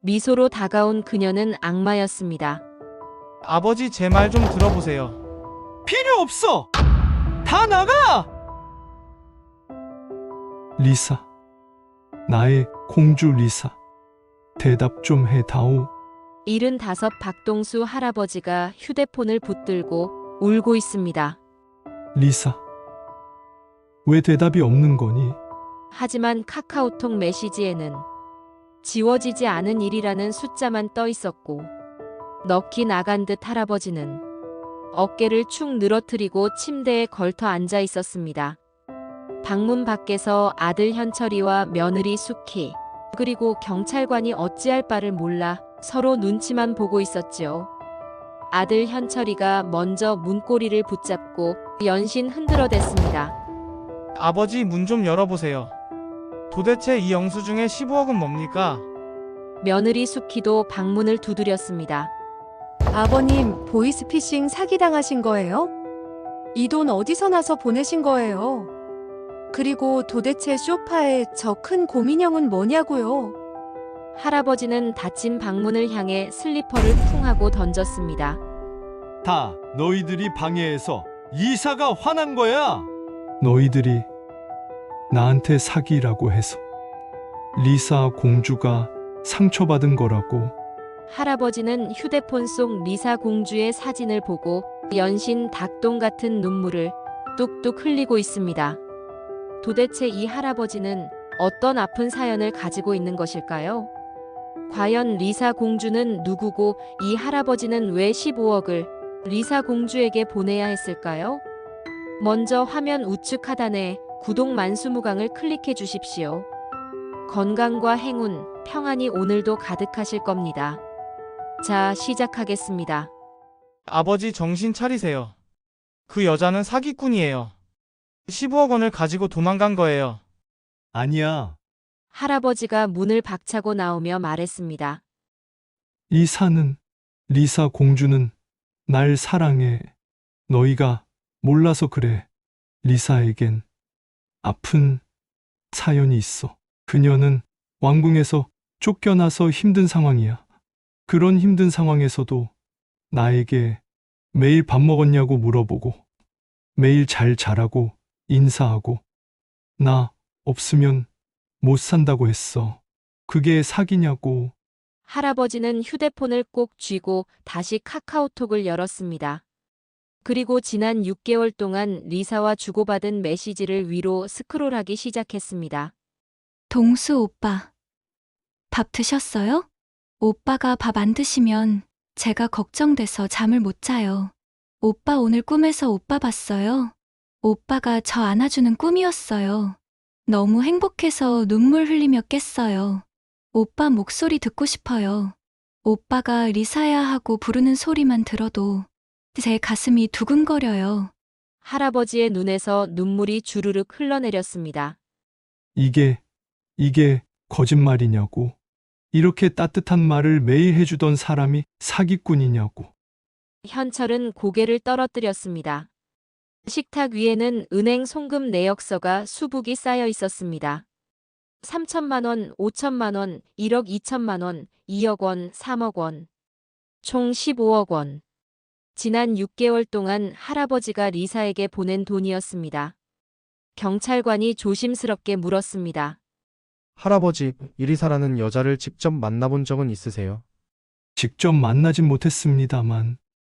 미소로 다가온 그녀는 악마였습니다. 아버지, 제 말 좀 들어보세요. 필요 없어! 다 나가! 리사, 나의 공주 리사, 대답 좀 해다오. 75 박동수 할아버지가 휴대폰을 붙들고 울고 있습니다. 리사, 왜 대답이 없는 거니? 하지만 카카오톡 메시지에는 지워지지 않은 일이라는 숫자만 떠 있었고, 넋이 나간 듯 할아버지는 어깨를 축 늘어뜨리고 침대에 걸터 앉아 있었습니다. 방문 밖에서 아들 현철이와 며느리 수키, 그리고 경찰관이 어찌할 바를 몰라 서로 눈치만 보고 있었지요. 아들 현철이가 먼저 문고리를 붙잡고 연신 흔들어댔습니다. 아버지, 문 좀 열어보세요. 도대체 이 영수증의 15억은 뭡니까? 며느리 수키도 방문을 두드렸습니다. 아버님, 보이스피싱 사기당하신 거예요? 이 돈 어디서 나서 보내신 거예요? 그리고 도대체 소파에 저 큰 곰인형은 뭐냐고요? 할아버지는 닫힌 방문을 향해 슬리퍼를 쿵 하고 던졌습니다. 다 너희들이 방해해서 이사가 화난 거야! 너희들이 나한테 사기라고 해서 리사 공주가 상처받은 거라고. 할아버지는 휴대폰 속 리사 공주의 사진을 보고 연신 닭똥 같은 눈물을 뚝뚝 흘리고 있습니다. 도대체 이 할아버지는 어떤 아픈 사연을 가지고 있는 것일까요? 과연 리사 공주는 누구고 이 할아버지는 왜 15억을 리사 공주에게 보내야 했을까요? 먼저 화면 우측 하단에 구독 만수무강을 클릭해 주십시오. 건강과 행운, 평안이 오늘도 가득하실 겁니다. 자, 시작하겠습니다. 아버지, 정신 차리세요. 그 여자는 사기꾼이에요. 15억 원을 가지고 도망간 거예요. 아니야. 할아버지가 문을 박차고 나오며 말했습니다. 이 사는 리사 공주는 날 사랑해. 너희가 몰라서 그래. 리사에겐 아픈 사연이 있어. 그녀는 왕궁에서 쫓겨나서 힘든 상황이야. 그런 힘든 상황에서도 나에게 매일 밥 먹었냐고 물어보고, 매일 잘 자라고 인사하고, 나 없으면 못 산다고 했어. 그게 사기냐고. 할아버지는 휴대폰을 꼭 쥐고 다시 카카오톡을 열었습니다. 그리고 지난 6개월 동안 리사와 주고받은 메시지를 위로 스크롤하기 시작했습니다. 동수 오빠, 밥 드셨어요? 오빠가 밥 안 드시면 제가 걱정돼서 잠을 못 자요. 오빠 오늘 꿈에서 오빠 봤어요. 오빠가 저 안아주는 꿈이었어요. 너무 행복해서 눈물 흘리며 깼어요. 오빠 목소리 듣고 싶어요. 오빠가 리사야 하고 부르는 소리만 들어도 제 가슴이 두근거려요. 할아버지의 눈에서 눈물이 주르륵 흘러내렸습니다. 이게 거짓말이냐고. 이렇게 따뜻한 말을 매일 해주던 사람이 사기꾼이냐고. 현철은 고개를 떨어뜨렸습니다. 식탁 위에는 은행 송금 내역서가 수북이 쌓여 있었습니다. 3천만 원, 5천만 원, 1억 2천만 원, 2억 원, 3억 원. 총 15억 원. 지난 6개월 동안 할아버지가 리사에게 보낸 돈이었습니다. 경찰관이 조심스럽게 물었습니다. 할아버지, 이리사라는 여자를 직접 만나본 적은 있으세요? 직접 만나진 못했습니다만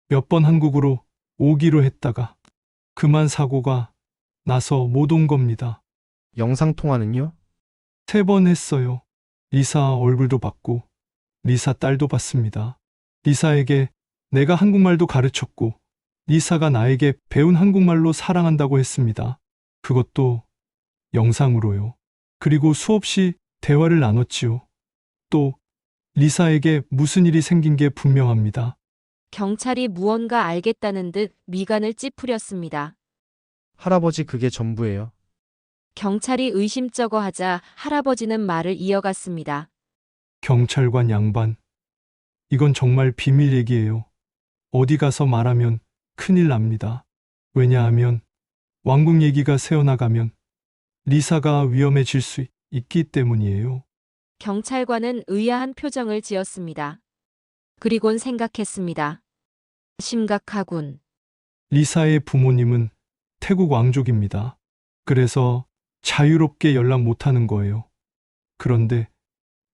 몇 번 한국으로 오기로 했다가 그만 사고가 나서 못 온 겁니다. 영상통화는요? 3번 했어요. 리사 얼굴도 봤고 리사 딸도 봤습니다. 리사에게 내가 한국말도 가르쳤고 리사가 나에게 배운 한국말로 사랑한다고 했습니다. 그것도 영상으로요. 그리고 수없이 대화를 나눴지요. 또 리사에게 무슨 일이 생긴 게 분명합니다. 경찰이 무언가 알겠다는 듯 미간을 찌푸렸습니다. 할아버지, 그게 전부예요. 경찰이 의심쩍어 하자 할아버지는 말을 이어갔습니다. 경찰관 양반, 이건 정말 비밀 얘기예요. 어디 가서 말하면 큰일 납니다. 왜냐하면 왕궁 얘기가 새어나가면 리사가 위험해질 수 있기 때문이에요. 경찰관은 의아한 표정을 지었습니다. 그리곤 생각했습니다. 심각하군. 리사의 부모님은 태국 왕족입니다. 그래서 자유롭게 연락 못하는 거예요. 그런데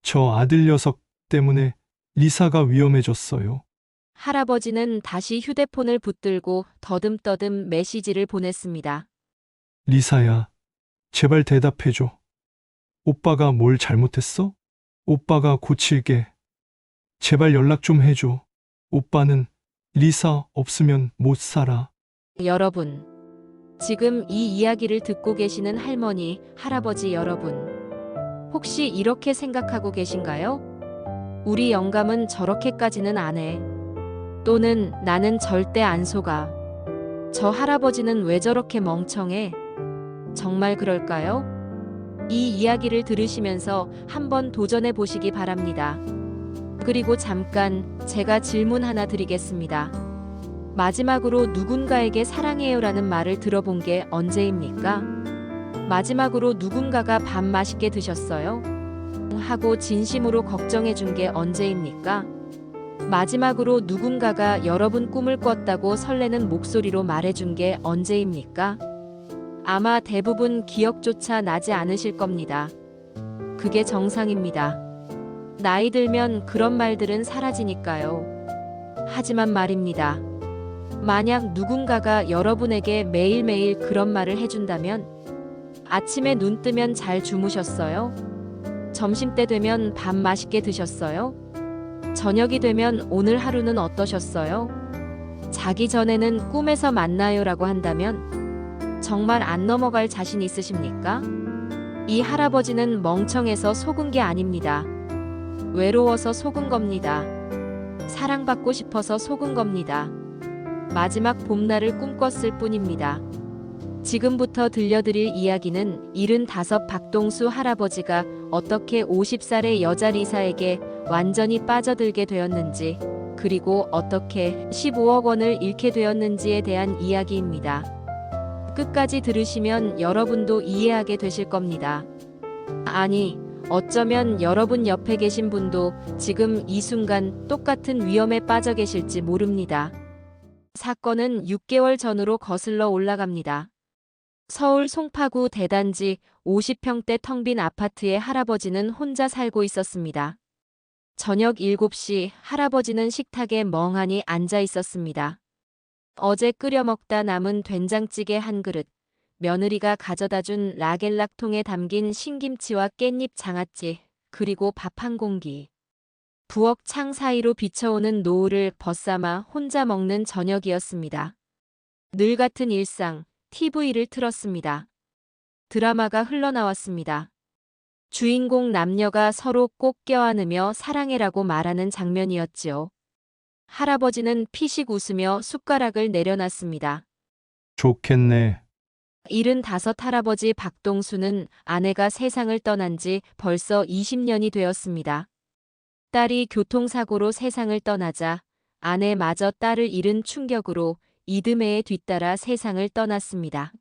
저 아들 녀석 때문에 리사가 위험해졌어요. 할아버지는 다시 휴대폰을 붙들고 더듬더듬 메시지를 보냈습니다. 리사야, 제발 대답해줘. 오빠가 뭘 잘못했어? 오빠가 고칠게. 제발 연락 좀 해줘. 오빠는 리사 없으면 못 살아. 여러분, 지금 이 이야기를 듣고 계시는 할머니, 할아버지 여러분, 혹시 이렇게 생각하고 계신가요? 우리 영감은 저렇게까지는 안 해. 또는 나는 절대 안 속아. 저 할아버지는 왜 저렇게 멍청해? 정말 그럴까요? 이 이야기를 들으시면서 한번 도전해 보시기 바랍니다. 그리고 잠깐 제가 질문 하나 드리겠습니다. 마지막으로 누군가에게 사랑해요라는 말을 들어본 게 언제입니까? 마지막으로 누군가가 밥 맛있게 드셨어요? 하고 진심으로 걱정해 준 게 언제입니까? 마지막으로 누군가가 여러분 꿈을 꿨다고 설레는 목소리로 말해준 게 언제입니까? 아마 대부분 기억조차 나지 않으실 겁니다. 그게 정상입니다. 나이 들면 그런 말들은 사라지니까요. 하지만 말입니다. 만약 누군가가 여러분에게 매일매일 그런 말을 해준다면, 아침에 눈 뜨면 잘 주무셨어요? 점심때 되면 밥 맛있게 드셨어요? 저녁이 되면 오늘 하루는 어떠셨어요? 자기 전에는 꿈에서 만나요라고 한다면 정말 안 넘어갈 자신 있으십니까? 이 할아버지는 멍청해서 속은 게 아닙니다. 외로워서 속은 겁니다. 사랑받고 싶어서 속은 겁니다. 마지막 봄날을 꿈꿨을 뿐입니다. 지금부터 들려드릴 이야기는 75 박동수 할아버지가 어떻게 50살의 여자 리사에게 완전히 빠져들게 되었는지, 그리고 어떻게 15억 원을 잃게 되었는지에 대한 이야기입니다. 끝까지 들으시면 여러분도 이해하게 되실 겁니다. 아니, 어쩌면 여러분 옆에 계신 분도 지금 이 순간 똑같은 위험에 빠져 계실지 모릅니다. 사건은 6개월 전으로 거슬러 올라갑니다. 서울 송파구 대단지 50평대 텅 빈 아파트에 할아버지는 혼자 살고 있었습니다. 저녁 7시 할아버지는 식탁에 멍하니 앉아 있었습니다. 어제 끓여 먹다 남은 된장찌개 한 그릇, 며느리가 가져다 준 라겔락통에 담긴 신김치와 깻잎 장아찌, 그리고 밥 한 공기. 부엌 창 사이로 비쳐오는 노을을 벗삼아 혼자 먹는 저녁이었습니다. 늘 같은 일상, TV를 틀었습니다. 드라마가 흘러나왔습니다. 주인공 남녀가 서로 꼭 껴안으며 사랑해라고 말하는 장면이었지요. 할아버지는 피식 웃으며 숟가락을 내려놨습니다. 좋겠네. 75 할아버지 박동수는 아내가 세상을 떠난 지 벌써 20년이 되었습니다. 딸이 교통사고로 세상을 떠나자 아내마저 딸을 잃은 충격으로 이듬해에 뒤따라 세상을 떠났습니다.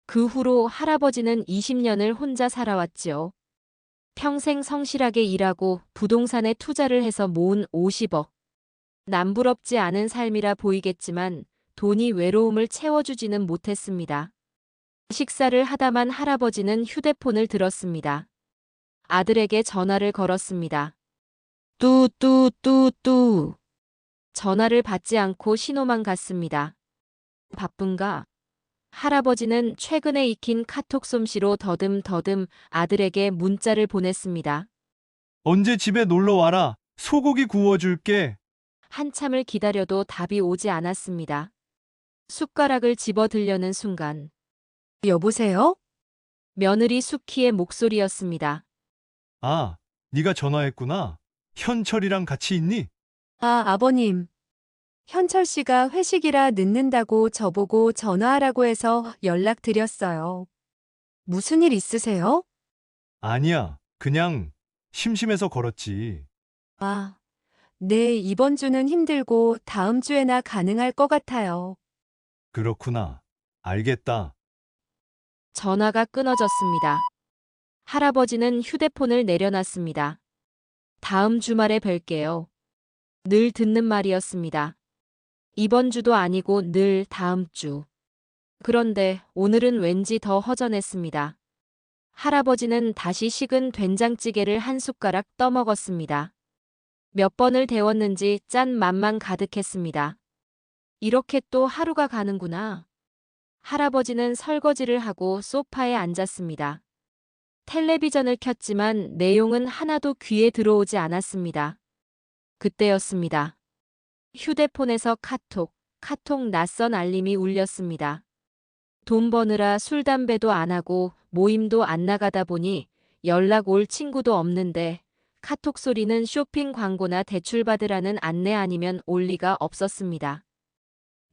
그 후로 할아버지는 20년을 혼자 살아왔지요. 평생 성실하게 일하고 부동산에 투자를 해서 모은 50억. 남부럽지 않은 삶이라 보이겠지만 돈이 외로움을 채워주지는 못했습니다. 식사를 하다만 할아버지는 휴대폰을 들었습니다. 아들에게 전화를 걸었습니다. 뚜뚜뚜뚜. 전화를 받지 않고 신호만 갔습니다. 바쁜가? 할아버지는 최근에 익힌 카톡 솜씨로 더듬더듬 아들에게 문자를 보냈습니다. 언제 집에 놀러 와라. 소고기 구워줄게. 한참을 기다려도 답이 오지 않았습니다. 숟가락을 집어들려는 순간 여보세요? 며느리 수키의 목소리였습니다. 아, 네가 전화했구나. 현철이랑 같이 있니? 아, 아버님. 현철 씨가 회식이라 늦는다고 저보고 전화하라고 해서 연락드렸어요. 무슨 일 있으세요? 아니야. 그냥 심심해서 걸었지. 아, 네, 이번 주는 힘들고 다음 주에나 가능할 것 같아요. 그렇구나. 알겠다. 전화가 끊어졌습니다. 할아버지는 휴대폰을 내려놨습니다. 다음 주말에 뵐게요. 늘 듣는 말이었습니다. 이번 주도 아니고 늘 다음 주. 그런데 오늘은 왠지 더 허전했습니다. 할아버지는 다시 식은 된장찌개를 한 숟가락 떠먹었습니다. 몇 번을 데웠는지 짠 맛만 가득했습니다. 이렇게 또 하루가 가는구나. 할아버지는 설거지를 하고 소파에 앉았습니다. 텔레비전을 켰지만 내용은 하나도 귀에 들어오지 않았습니다. 그때였습니다. 휴대폰에서 카톡 낯선 알림이 울렸습니다. 돈 버느라 술 담배도 안 하고 모임도 안 나가다 보니 연락 올 친구도 없는데 카톡 소리는 쇼핑 광고나 대출받으라는 안내 아니면 올 리가 없었습니다.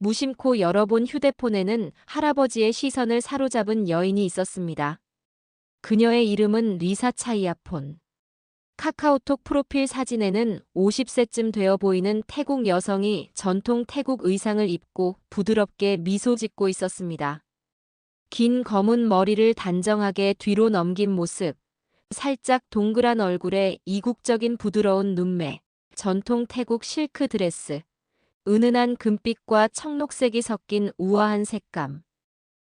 무심코 열어본 휴대폰에는 할아버지의 시선을 사로잡은 여인이 있었습니다. 그녀의 이름은 리사 차이아폰. 카카오톡 프로필 사진에는 50세쯤 되어 보이는 태국 여성이 전통 태국 의상을 입고 부드럽게 미소 짓고 있었습니다. 긴 검은 머리를 단정하게 뒤로 넘긴 모습, 살짝 동그란 얼굴에 이국적인 부드러운 눈매, 전통 태국 실크 드레스, 은은한 금빛과 청록색이 섞인 우아한 색감.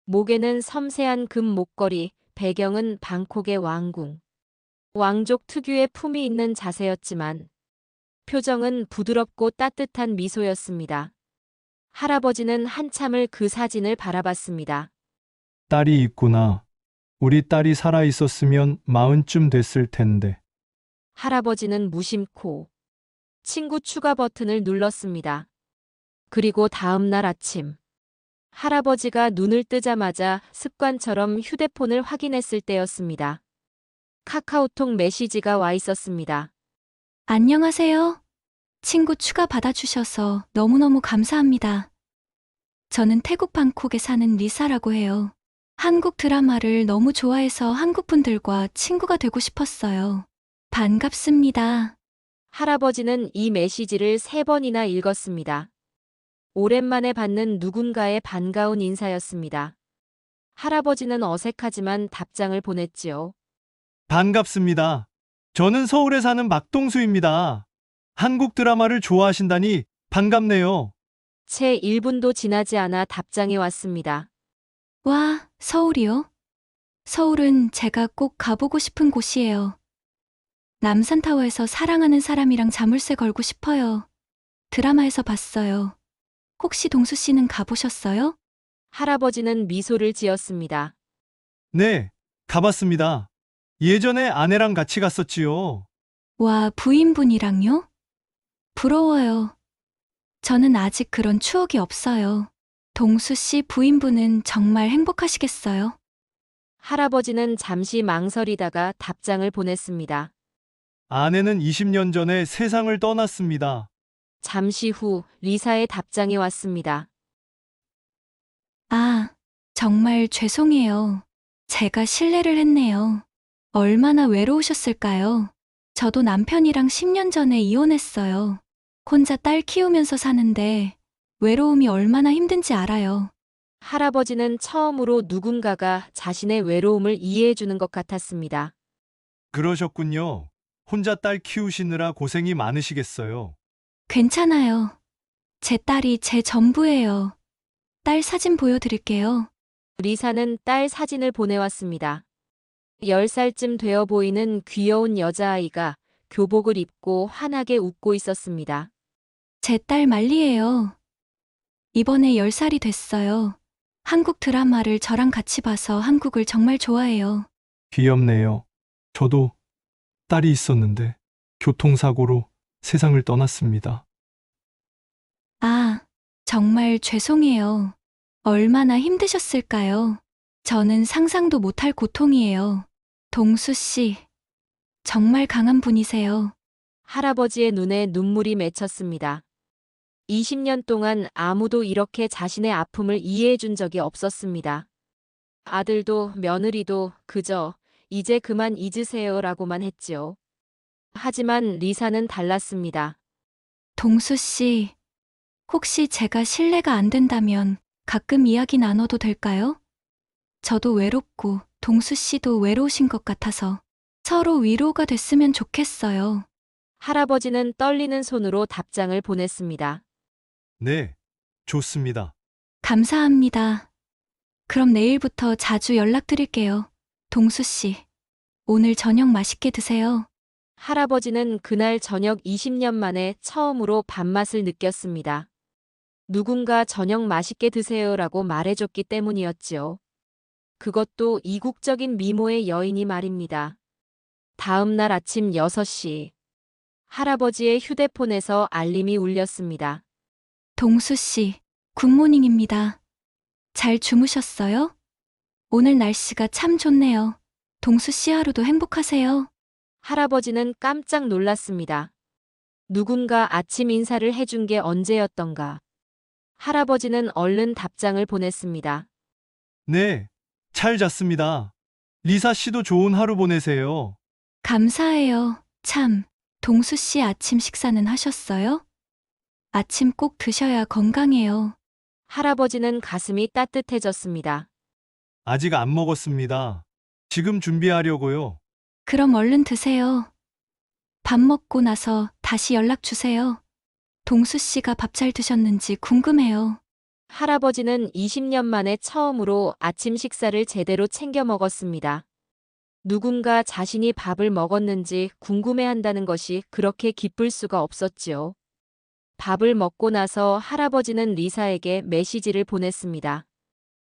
목에는 섬세한 금 목걸이, 배경은 방콕의 왕궁. 왕족 특유의 품이 있는 자세였지만 표정은 부드럽고 따뜻한 미소였습니다. 할아버지는 한참을 그 사진을 바라봤습니다. 딸이 있구나. 우리 딸이 살아 있었으면 40쯤 됐을 텐데. 할아버지는 무심코 친구 추가 버튼을 눌렀습니다. 그리고 다음 날 아침 할아버지가 눈을 뜨자마자 습관처럼 휴대폰을 확인했을 때였습니다. 카카오톡 메시지가 와 있었습니다. 안녕하세요. 친구 추가 받아주셔서 너무너무 감사합니다. 저는 태국 방콕에 사는 리사라고 해요. 한국 드라마를 너무 좋아해서 한국 분들과 친구가 되고 싶었어요. 반갑습니다. 할아버지는 이 메시지를 3번이나 읽었습니다. 오랜만에 받는 누군가의 반가운 인사였습니다. 할아버지는 어색하지만 답장을 보냈지요. 반갑습니다. 저는 서울에 사는 막동수입니다. 한국 드라마를 좋아하신다니 반갑네요. 채 1분도 지나지 않아 답장이 왔습니다. 와, 서울이요? 서울은 제가 꼭 가보고 싶은 곳이에요. 남산타워에서 사랑하는 사람이랑 자물쇠 걸고 싶어요. 드라마에서 봤어요. 혹시 동수 씨는 가보셨어요? 할아버지는 미소를 지었습니다. 네, 가봤습니다. 예전에 아내랑 같이 갔었지요. 와, 부인분이랑요? 부러워요. 저는 아직 그런 추억이 없어요. 동수 씨 부인분은 정말 행복하시겠어요? 할아버지는 잠시 망설이다가 답장을 보냈습니다. 아내는 20년 전에 세상을 떠났습니다. 잠시 후 리사의 답장이 왔습니다. 아, 정말 죄송해요. 제가 실례를 했네요. 얼마나 외로우셨을까요? 저도 남편이랑 10년 전에 이혼했어요. 혼자 딸 키우면서 사는데 외로움이 얼마나 힘든지 알아요. 할아버지는 처음으로 누군가가 자신의 외로움을 이해해주는 것 같았습니다. 그러셨군요. 혼자 딸 키우시느라 고생이 많으시겠어요. 괜찮아요. 제 딸이 제 전부예요. 딸 사진 보여드릴게요. 리사는 딸 사진을 보내왔습니다. 10살쯤 되어 보이는 귀여운 여자아이가 교복을 입고 환하게 웃고 있었습니다. 제 딸 말리예요. 이번에 10살이 됐어요. 한국 드라마를 저랑 같이 봐서 한국을 정말 좋아해요. 귀엽네요. 저도 딸이 있었는데 교통사고로 세상을 떠났습니다. 아, 정말 죄송해요. 얼마나 힘드셨을까요? 저는 상상도 못할 고통이에요. 동수 씨, 정말 강한 분이세요. 할아버지의 눈에 눈물이 맺혔습니다. 20년 동안 아무도 이렇게 자신의 아픔을 이해해준 적이 없었습니다. 아들도 며느리도 그저 이제 그만 잊으세요라고만 했지요. 하지만 리사는 달랐습니다. 동수 씨, 혹시 제가 실례가 안 된다면 가끔 이야기 나눠도 될까요? 저도 외롭고 동수 씨도 외로우신 것 같아서 서로 위로가 됐으면 좋겠어요. 할아버지는 떨리는 손으로 답장을 보냈습니다. 네, 좋습니다. 감사합니다. 그럼 내일부터 자주 연락드릴게요. 동수 씨, 오늘 저녁 맛있게 드세요. 할아버지는 그날 저녁 20년 만에 처음으로 밥맛을 느꼈습니다. 누군가 저녁 맛있게 드세요라고 말해줬기 때문이었지요. 그것도 이국적인 미모의 여인이 말입니다. 다음 날 아침 6시. 할아버지의 휴대폰에서 알림이 울렸습니다. 동수 씨, 굿모닝입니다. 잘 주무셨어요? 오늘 날씨가 참 좋네요. 동수 씨 하루도 행복하세요. 할아버지는 깜짝 놀랐습니다. 누군가 아침 인사를 해준 게 언제였던가. 할아버지는 얼른 답장을 보냈습니다. 네, 잘 잤습니다. 리사 씨도 좋은 하루 보내세요. 감사해요. 참, 동수 씨 아침 식사는 하셨어요? 아침 꼭 드셔야 건강해요. 할아버지는 가슴이 따뜻해졌습니다. 아직 안 먹었습니다. 지금 준비하려고요. 그럼 얼른 드세요. 밥 먹고 나서 다시 연락 주세요. 동수 씨가 밥 잘 드셨는지 궁금해요. 할아버지는 20년 만에 처음으로 아침 식사를 제대로 챙겨 먹었습니다. 누군가 자신이 밥을 먹었는지 궁금해한다는 것이 그렇게 기쁠 수가 없었지요. 밥을 먹고 나서 할아버지는 리사에게 메시지를 보냈습니다.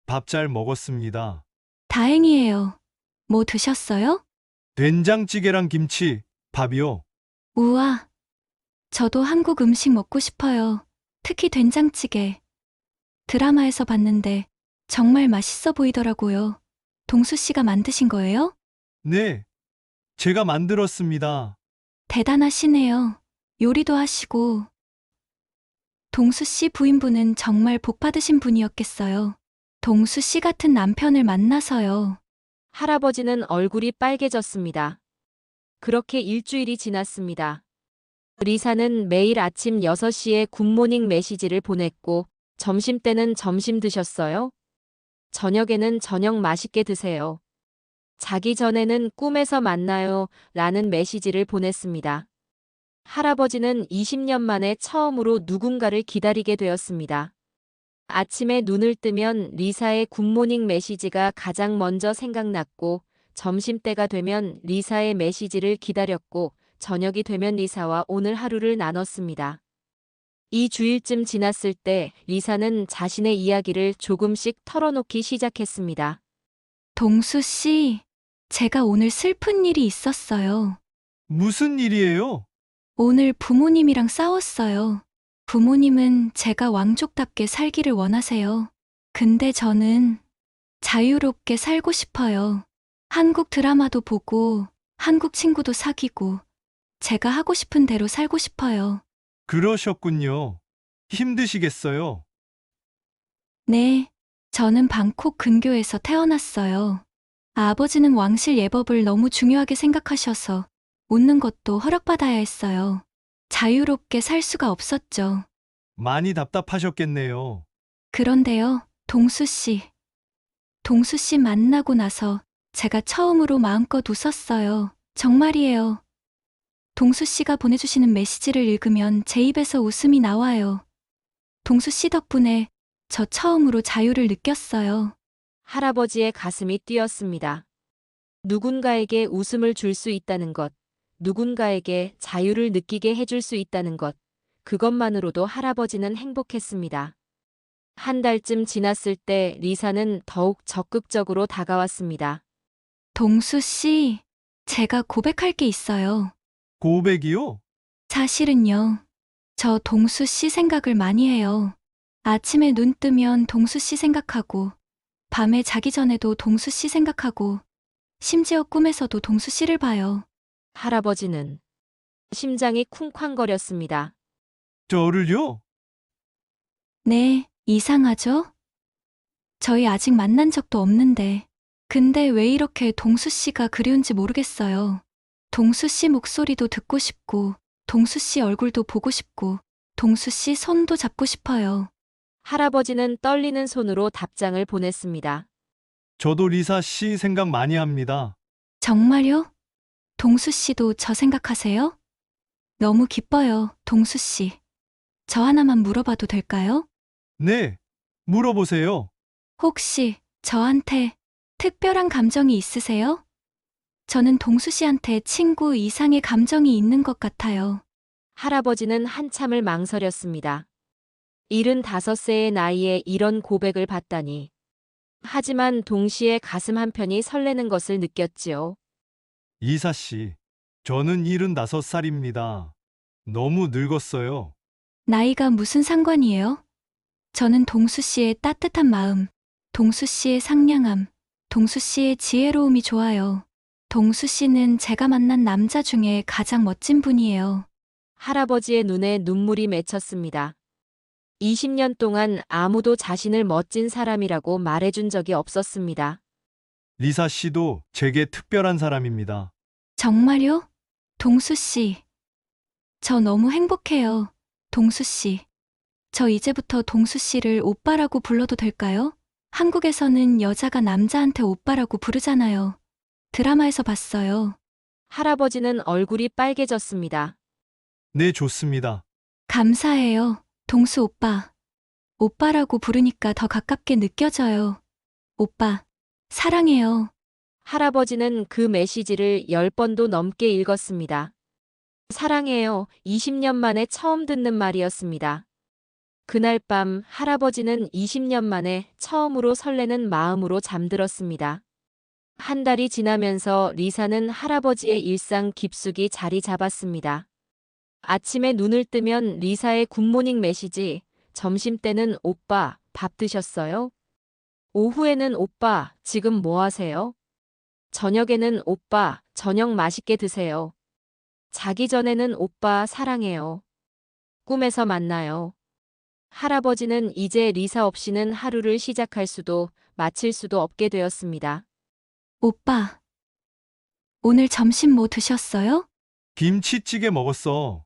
밥 잘 먹었습니다. 다행이에요. 뭐 드셨어요? 된장찌개랑 김치, 밥이요. 우와, 저도 한국 음식 먹고 싶어요. 특히 된장찌개. 드라마에서 봤는데 정말 맛있어 보이더라고요. 동수 씨가 만드신 거예요? 네, 제가 만들었습니다. 대단하시네요. 요리도 하시고. 동수 씨 부인분은 정말 복 받으신 분이었겠어요. 동수 씨 같은 남편을 만나서요. 할아버지는 얼굴이 빨개졌습니다. 그렇게 일주일이 지났습니다. 리사는 매일 아침 6시에 굿모닝 메시지를 보냈고, 점심때는 점심 드셨어요? 저녁에는 저녁 맛있게 드세요. 자기 전에는 꿈에서 만나요 라는 메시지를 보냈습니다. 할아버지는 20년 만에 처음으로 누군가를 기다리게 되었습니다. 아침에 눈을 뜨면 리사의 굿모닝 메시지가 가장 먼저 생각났고, 점심때가 되면 리사의 메시지를 기다렸고, 저녁이 되면 리사와 오늘 하루를 나눴습니다. 2주일쯤 지났을 때 리사는 자신의 이야기를 조금씩 털어놓기 시작했습니다. 동수 씨, 제가 오늘 슬픈 일이 있었어요. 무슨 일이에요? 오늘 부모님이랑 싸웠어요. 부모님은 제가 왕족답게 살기를 원하세요. 근데 저는 자유롭게 살고 싶어요. 한국 드라마도 보고, 한국 친구도 사귀고, 제가 하고 싶은 대로 살고 싶어요. 그러셨군요. 힘드시겠어요? 네, 저는 방콕 근교에서 태어났어요. 아버지는 왕실 예법을 너무 중요하게 생각하셔서 웃는 것도 허락받아야 했어요. 자유롭게 살 수가 없었죠. 많이 답답하셨겠네요. 그런데요, 동수 씨. 동수 씨 만나고 나서 제가 처음으로 마음껏 웃었어요. 정말이에요. 동수 씨가 보내주시는 메시지를 읽으면 제 입에서 웃음이 나와요. 동수 씨 덕분에 저 처음으로 자유를 느꼈어요. 할아버지의 가슴이 뛰었습니다. 누군가에게 웃음을 줄 수 있다는 것, 누군가에게 자유를 느끼게 해줄 수 있다는 것, 그것만으로도 할아버지는 행복했습니다. 한 달쯤 지났을 때 리사는 더욱 적극적으로 다가왔습니다. 동수 씨, 제가 고백할 게 있어요. 고백이요? 사실은요, 저 동수 씨 생각을 많이 해요. 아침에 눈 뜨면 동수 씨 생각하고, 밤에 자기 전에도 동수 씨 생각하고, 심지어 꿈에서도 동수 씨를 봐요. 할아버지는 심장이 쿵쾅거렸습니다. 저를요? 네, 이상하죠? 저희 아직 만난 적도 없는데. 근데 왜 이렇게 동수 씨가 그리운지 모르겠어요. 동수 씨 목소리도 듣고 싶고, 동수 씨 얼굴도 보고 싶고, 동수 씨 손도 잡고 싶어요. 할아버지는 떨리는 손으로 답장을 보냈습니다. 저도 리사 씨 생각 많이 합니다. 정말요? 동수 씨도 저 생각하세요? 너무 기뻐요, 동수 씨. 저 하나만 물어봐도 될까요? 네, 물어보세요. 혹시 저한테 특별한 감정이 있으세요? 저는 동수 씨한테 친구 이상의 감정이 있는 것 같아요. 할아버지는 한참을 망설였습니다. 75세의 나이에 이런 고백을 받다니. 하지만 동시에 가슴 한편이 설레는 것을 느꼈지요. 이사 씨, 저는 75살입니다. 너무 늙었어요. 나이가 무슨 상관이에요? 저는 동수 씨의 따뜻한 마음, 동수 씨의 상냥함, 동수 씨의 지혜로움이 좋아요. 동수 씨는 제가 만난 남자 중에 가장 멋진 분이에요. 할아버지의 눈에 눈물이 맺혔습니다. 20년 동안 아무도 자신을 멋진 사람이라고 말해준 적이 없었습니다. 리사 씨도 제게 특별한 사람입니다. 정말요? 동수 씨. 저 너무 행복해요. 동수 씨. 저 이제부터 동수 씨를 오빠라고 불러도 될까요? 한국에서는 여자가 남자한테 오빠라고 부르잖아요. 드라마에서 봤어요. 할아버지는 얼굴이 빨개졌습니다. 네, 좋습니다. 감사해요. 동수 오빠. 오빠라고 부르니까 더 가깝게 느껴져요. 오빠, 사랑해요. 할아버지는 그 메시지를 10번도 넘게 읽었습니다. 사랑해요. 20년 만에 처음 듣는 말이었습니다. 그날 밤 할아버지는 20년 만에 처음으로 설레는 마음으로 잠들었습니다. 한 달이 지나면서 리사는 할아버지의 일상 깊숙이 자리 잡았습니다. 아침에 눈을 뜨면 리사의 굿모닝 메시지, 점심때는 오빠, 밥 드셨어요? 오후에는 오빠, 지금 뭐 하세요? 저녁에는 오빠, 저녁 맛있게 드세요. 자기 전에는 오빠 사랑해요. 꿈에서 만나요. 할아버지는 이제 리사 없이는 하루를 시작할 수도 마칠 수도 없게 되었습니다. 오빠. 오늘 점심 뭐 드셨어요? 김치찌개 먹었어.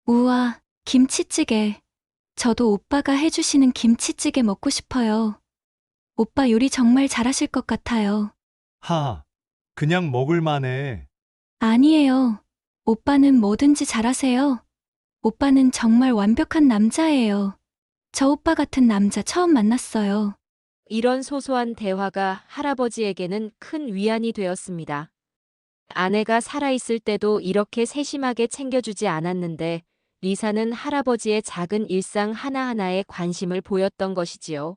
우와, 김치찌개. 저도 오빠가 해주시는 김치찌개 먹고 싶어요. 오빠 요리 정말 잘하실 것 같아요. 하하, 그냥 먹을 만해. 아니에요. 오빠는 뭐든지 잘하세요. 오빠는 정말 완벽한 남자예요. 저 오빠 같은 남자 처음 만났어요. 이런 소소한 대화가 할아버지에게는 큰 위안이 되었습니다. 아내가 살아있을 때도 이렇게 세심하게 챙겨주지 않았는데 리사는 할아버지의 작은 일상 하나하나에 관심을 보였던 것이지요.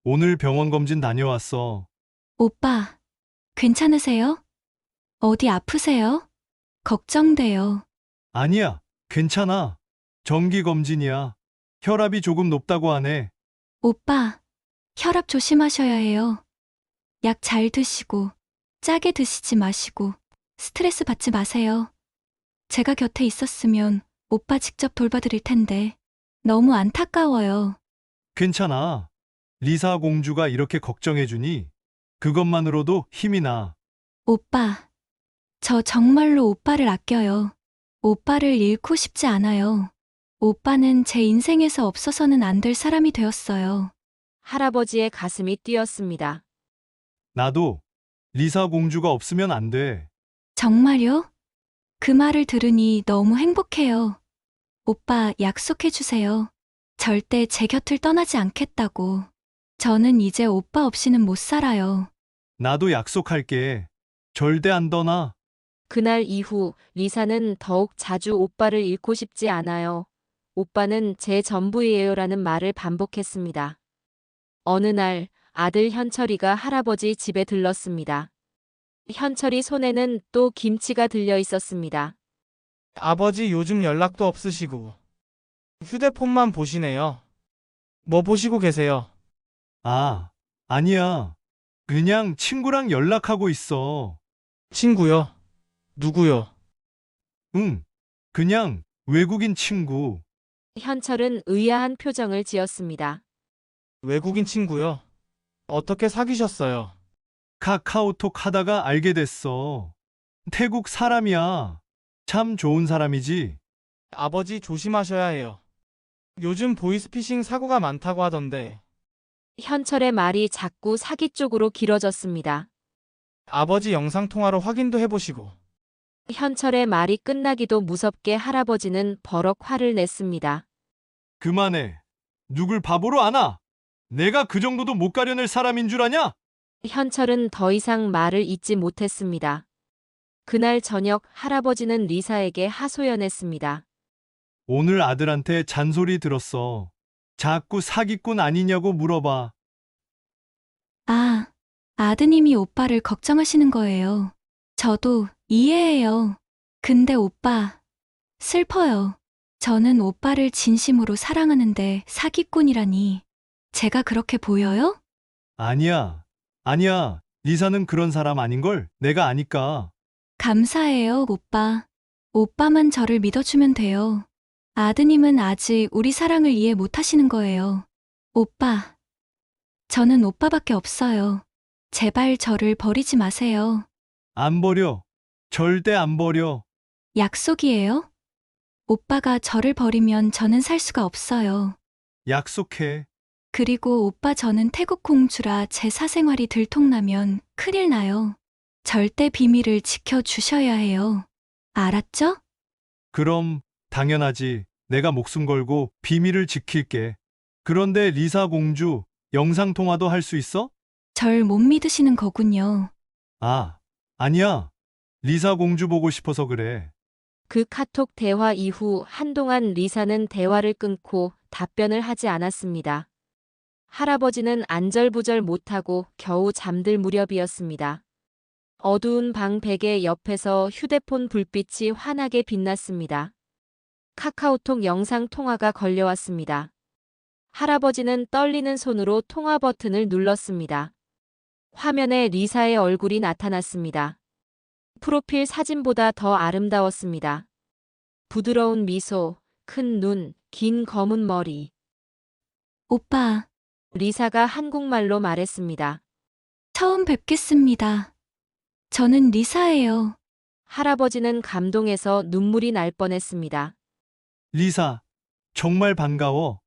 오늘 병원 검진 다녀왔어. 오빠, 괜찮으세요? 어디 아프세요? 걱정돼요. 아니야, 괜찮아. 정기 검진이야. 혈압이 조금 높다고 하네. 오빠, 혈압 조심하셔야 해요. 약 잘 드시고, 짜게 드시지 마시고, 스트레스 받지 마세요. 제가 곁에 있었으면 오빠 직접 돌봐드릴 텐데, 너무 안타까워요. 괜찮아. 리사 공주가 이렇게 걱정해주니 그것만으로도 힘이 나. 오빠, 저 정말로 오빠를 아껴요. 오빠를 잃고 싶지 않아요. 오빠는 제 인생에서 없어서는 안 될 사람이 되었어요. 할아버지의 가슴이 뛰었습니다. 나도 리사 공주가 없으면 안 돼. 정말요? 그 말을 들으니 너무 행복해요. 오빠 약속해주세요. 절대 제 곁을 떠나지 않겠다고. 저는 이제 오빠 없이는 못 살아요. 나도 약속할게. 절대 안 떠나. 그날 이후 리사는 더욱 자주 오빠를 잃고 싶지 않아요. 오빠는 제 전부예요라는 말을 반복했습니다. 어느 날 아들 현철이가 할아버지 집에 들렀습니다. 현철이 손에는 또 김치가 들려 있었습니다. 아버지 요즘 연락도 없으시고 휴대폰만 보시네요. 뭐 보시고 계세요? 아, 아니야. 그냥 친구랑 연락하고 있어. 친구요? 누구요? 응, 그냥 외국인 친구. 현철은 의아한 표정을 지었습니다. 외국인 친구요? 어떻게 사귀셨어요? 카카오톡 하다가 알게 됐어. 태국 사람이야. 참 좋은 사람이지. 아버지 조심하셔야 해요. 요즘 보이스피싱 사고가 많다고 하던데 현철의 말이 자꾸 사기 쪽으로 길어졌습니다. 아버지 영상통화로 확인도 해보시고. 현철의 말이 끝나기도 무섭게 할아버지는 버럭 화를 냈습니다. 그만해. 누굴 바보로 아나? 내가 그 정도도 못 가려낼 사람인 줄 아냐? 현철은 더 이상 말을 잇지 못했습니다. 그날 저녁 할아버지는 리사에게 하소연했습니다. 오늘 아들한테 잔소리 들었어. 자꾸 사기꾼 아니냐고 물어봐. 아, 아드님이 오빠를 걱정하시는 거예요. 저도 이해해요. 근데 오빠, 슬퍼요. 저는 오빠를 진심으로 사랑하는데 사기꾼이라니. 제가 그렇게 보여요? 아니야. 아니야. 리사는 그런 사람 아닌걸? 내가 아니까. 감사해요, 오빠. 오빠만 저를 믿어주면 돼요. 아드님은 아직 우리 사랑을 이해 못 하시는 거예요. 오빠, 저는 오빠밖에 없어요. 제발 저를 버리지 마세요. 안 버려. 절대 안 버려. 약속이에요? 오빠가 저를 버리면 저는 살 수가 없어요. 약속해. 그리고 오빠 저는 태국 공주라 제 사생활이 들통나면 큰일 나요. 절대 비밀을 지켜주셔야 해요. 알았죠? 그럼 당연하지. 내가 목숨 걸고 비밀을 지킬게. 그런데 리사 공주 영상통화도 할 수 있어? 절 못 믿으시는 거군요. 아, 아니야. 리사 공주 보고 싶어서 그래. 그 카톡 대화 이후 한동안 리사는 대화를 끊고 답변을 하지 않았습니다. 할아버지는 안절부절 못하고 겨우 잠들 무렵이었습니다. 어두운 방 베개 옆에서 휴대폰 불빛이 환하게 빛났습니다. 카카오톡 영상 통화가 걸려왔습니다. 할아버지는 떨리는 손으로 통화 버튼을 눌렀습니다. 화면에 리사의 얼굴이 나타났습니다. 프로필 사진보다 더 아름다웠습니다. 부드러운 미소, 큰 눈, 긴 검은 머리. 오빠, 리사가 한국말로 말했습니다. 처음 뵙겠습니다. 저는 리사예요. 할아버지는 감동해서 눈물이 날 뻔했습니다. 리사, 정말 반가워.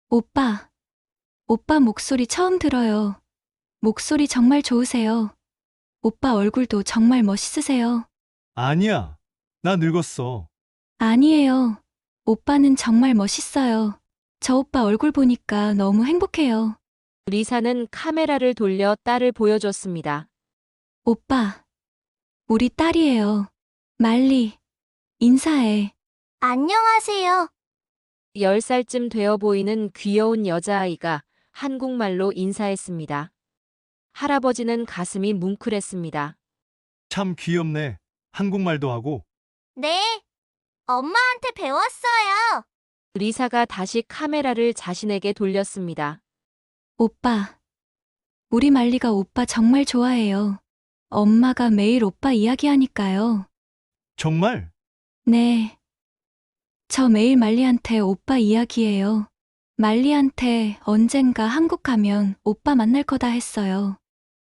오빠, 오빠 목소리 처음 들어요. 목소리 정말 좋으세요. 오빠 얼굴도 정말 멋있으세요. 아니야. 나 늙었어. 아니에요. 오빠는 정말 멋있어요. 저 오빠 얼굴 보니까 너무 행복해요. 리사는 카메라를 돌려 딸을 보여줬습니다. 오빠, 우리 딸이에요. 말리, 인사해. 안녕하세요. 10살쯤 되어 보이는 귀여운 여자아이가 한국말로 인사했습니다. 할아버지는 가슴이 뭉클했습니다. 참 귀엽네. 한국말도 하고. 네. 엄마한테 배웠어요. 리사가 다시 카메라를 자신에게 돌렸습니다. 오빠, 우리 말리가 오빠 정말 좋아해요. 엄마가 매일 오빠 이야기하니까요. 정말? 네. 저 매일 말리한테 오빠 이야기해요. 말리한테 언젠가 한국 가면 오빠 만날 거다 했어요.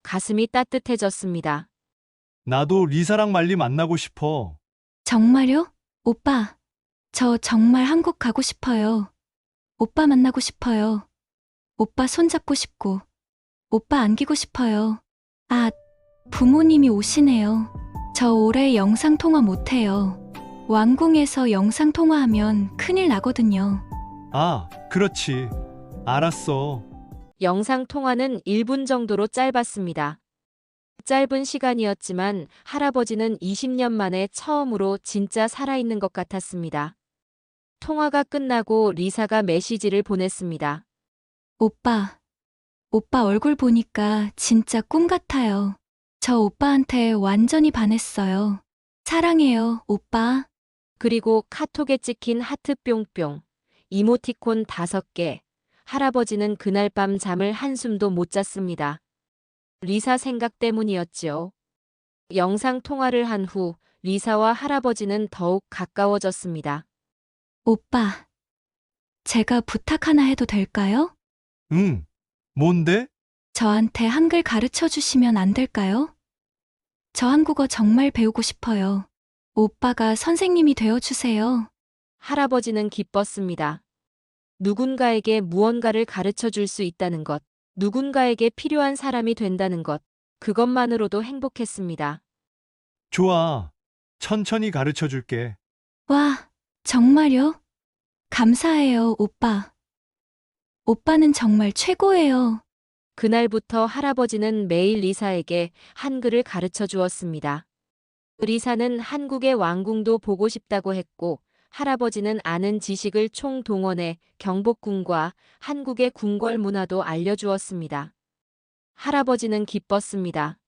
가슴이 따뜻해졌습니다. 나도 리사랑 말리 만나고 싶어. 정말요? 오빠, 저 정말 한국 가고 싶어요. 오빠 만나고 싶어요. 오빠 손잡고 싶고, 오빠 안기고 싶어요. 아, 부모님이 오시네요. 저 올해 영상통화 못해요. 왕궁에서 영상통화하면 큰일 나거든요. 아, 그렇지. 알았어. 영상 통화는 1분 정도로 짧았습니다. 짧은 시간이었지만 할아버지는 20년 만에 처음으로 진짜 살아있는 것 같았습니다. 통화가 끝나고 리사가 메시지를 보냈습니다. 오빠, 오빠 얼굴 보니까 진짜 꿈 같아요. 저 오빠한테 완전히 반했어요. 사랑해요, 오빠. 그리고 카톡에 찍힌 하트 뿅뿅, 이모티콘 5개. 할아버지는 그날 밤 잠을 한숨도 못 잤습니다. 리사 생각 때문이었지요. 영상 통화를 한 후 리사와 할아버지는 더욱 가까워졌습니다. 오빠, 제가 부탁 하나 해도 될까요? 응. 뭔데? 저한테 한글 가르쳐 주시면 안 될까요? 저 한국어 정말 배우고 싶어요. 오빠가 선생님이 되어 주세요. 할아버지는 기뻤습니다. 누군가에게 무언가를 가르쳐 줄 수 있다는 것. 누군가에게 필요한 사람이 된다는 것, 그것만으로도 행복했습니다. 좋아. 천천히 가르쳐 줄게. 와, 정말요? 감사해요, 오빠. 오빠는 정말 최고예요. 그날부터 할아버지는 매일 리사에게 한글을 가르쳐 주었습니다. 리사는 한국의 왕궁도 보고 싶다고 했고, 할아버지는 아는 지식을 총동원해 경복궁과 한국의 궁궐 문화도 알려주었습니다. 할아버지는 기뻤습니다.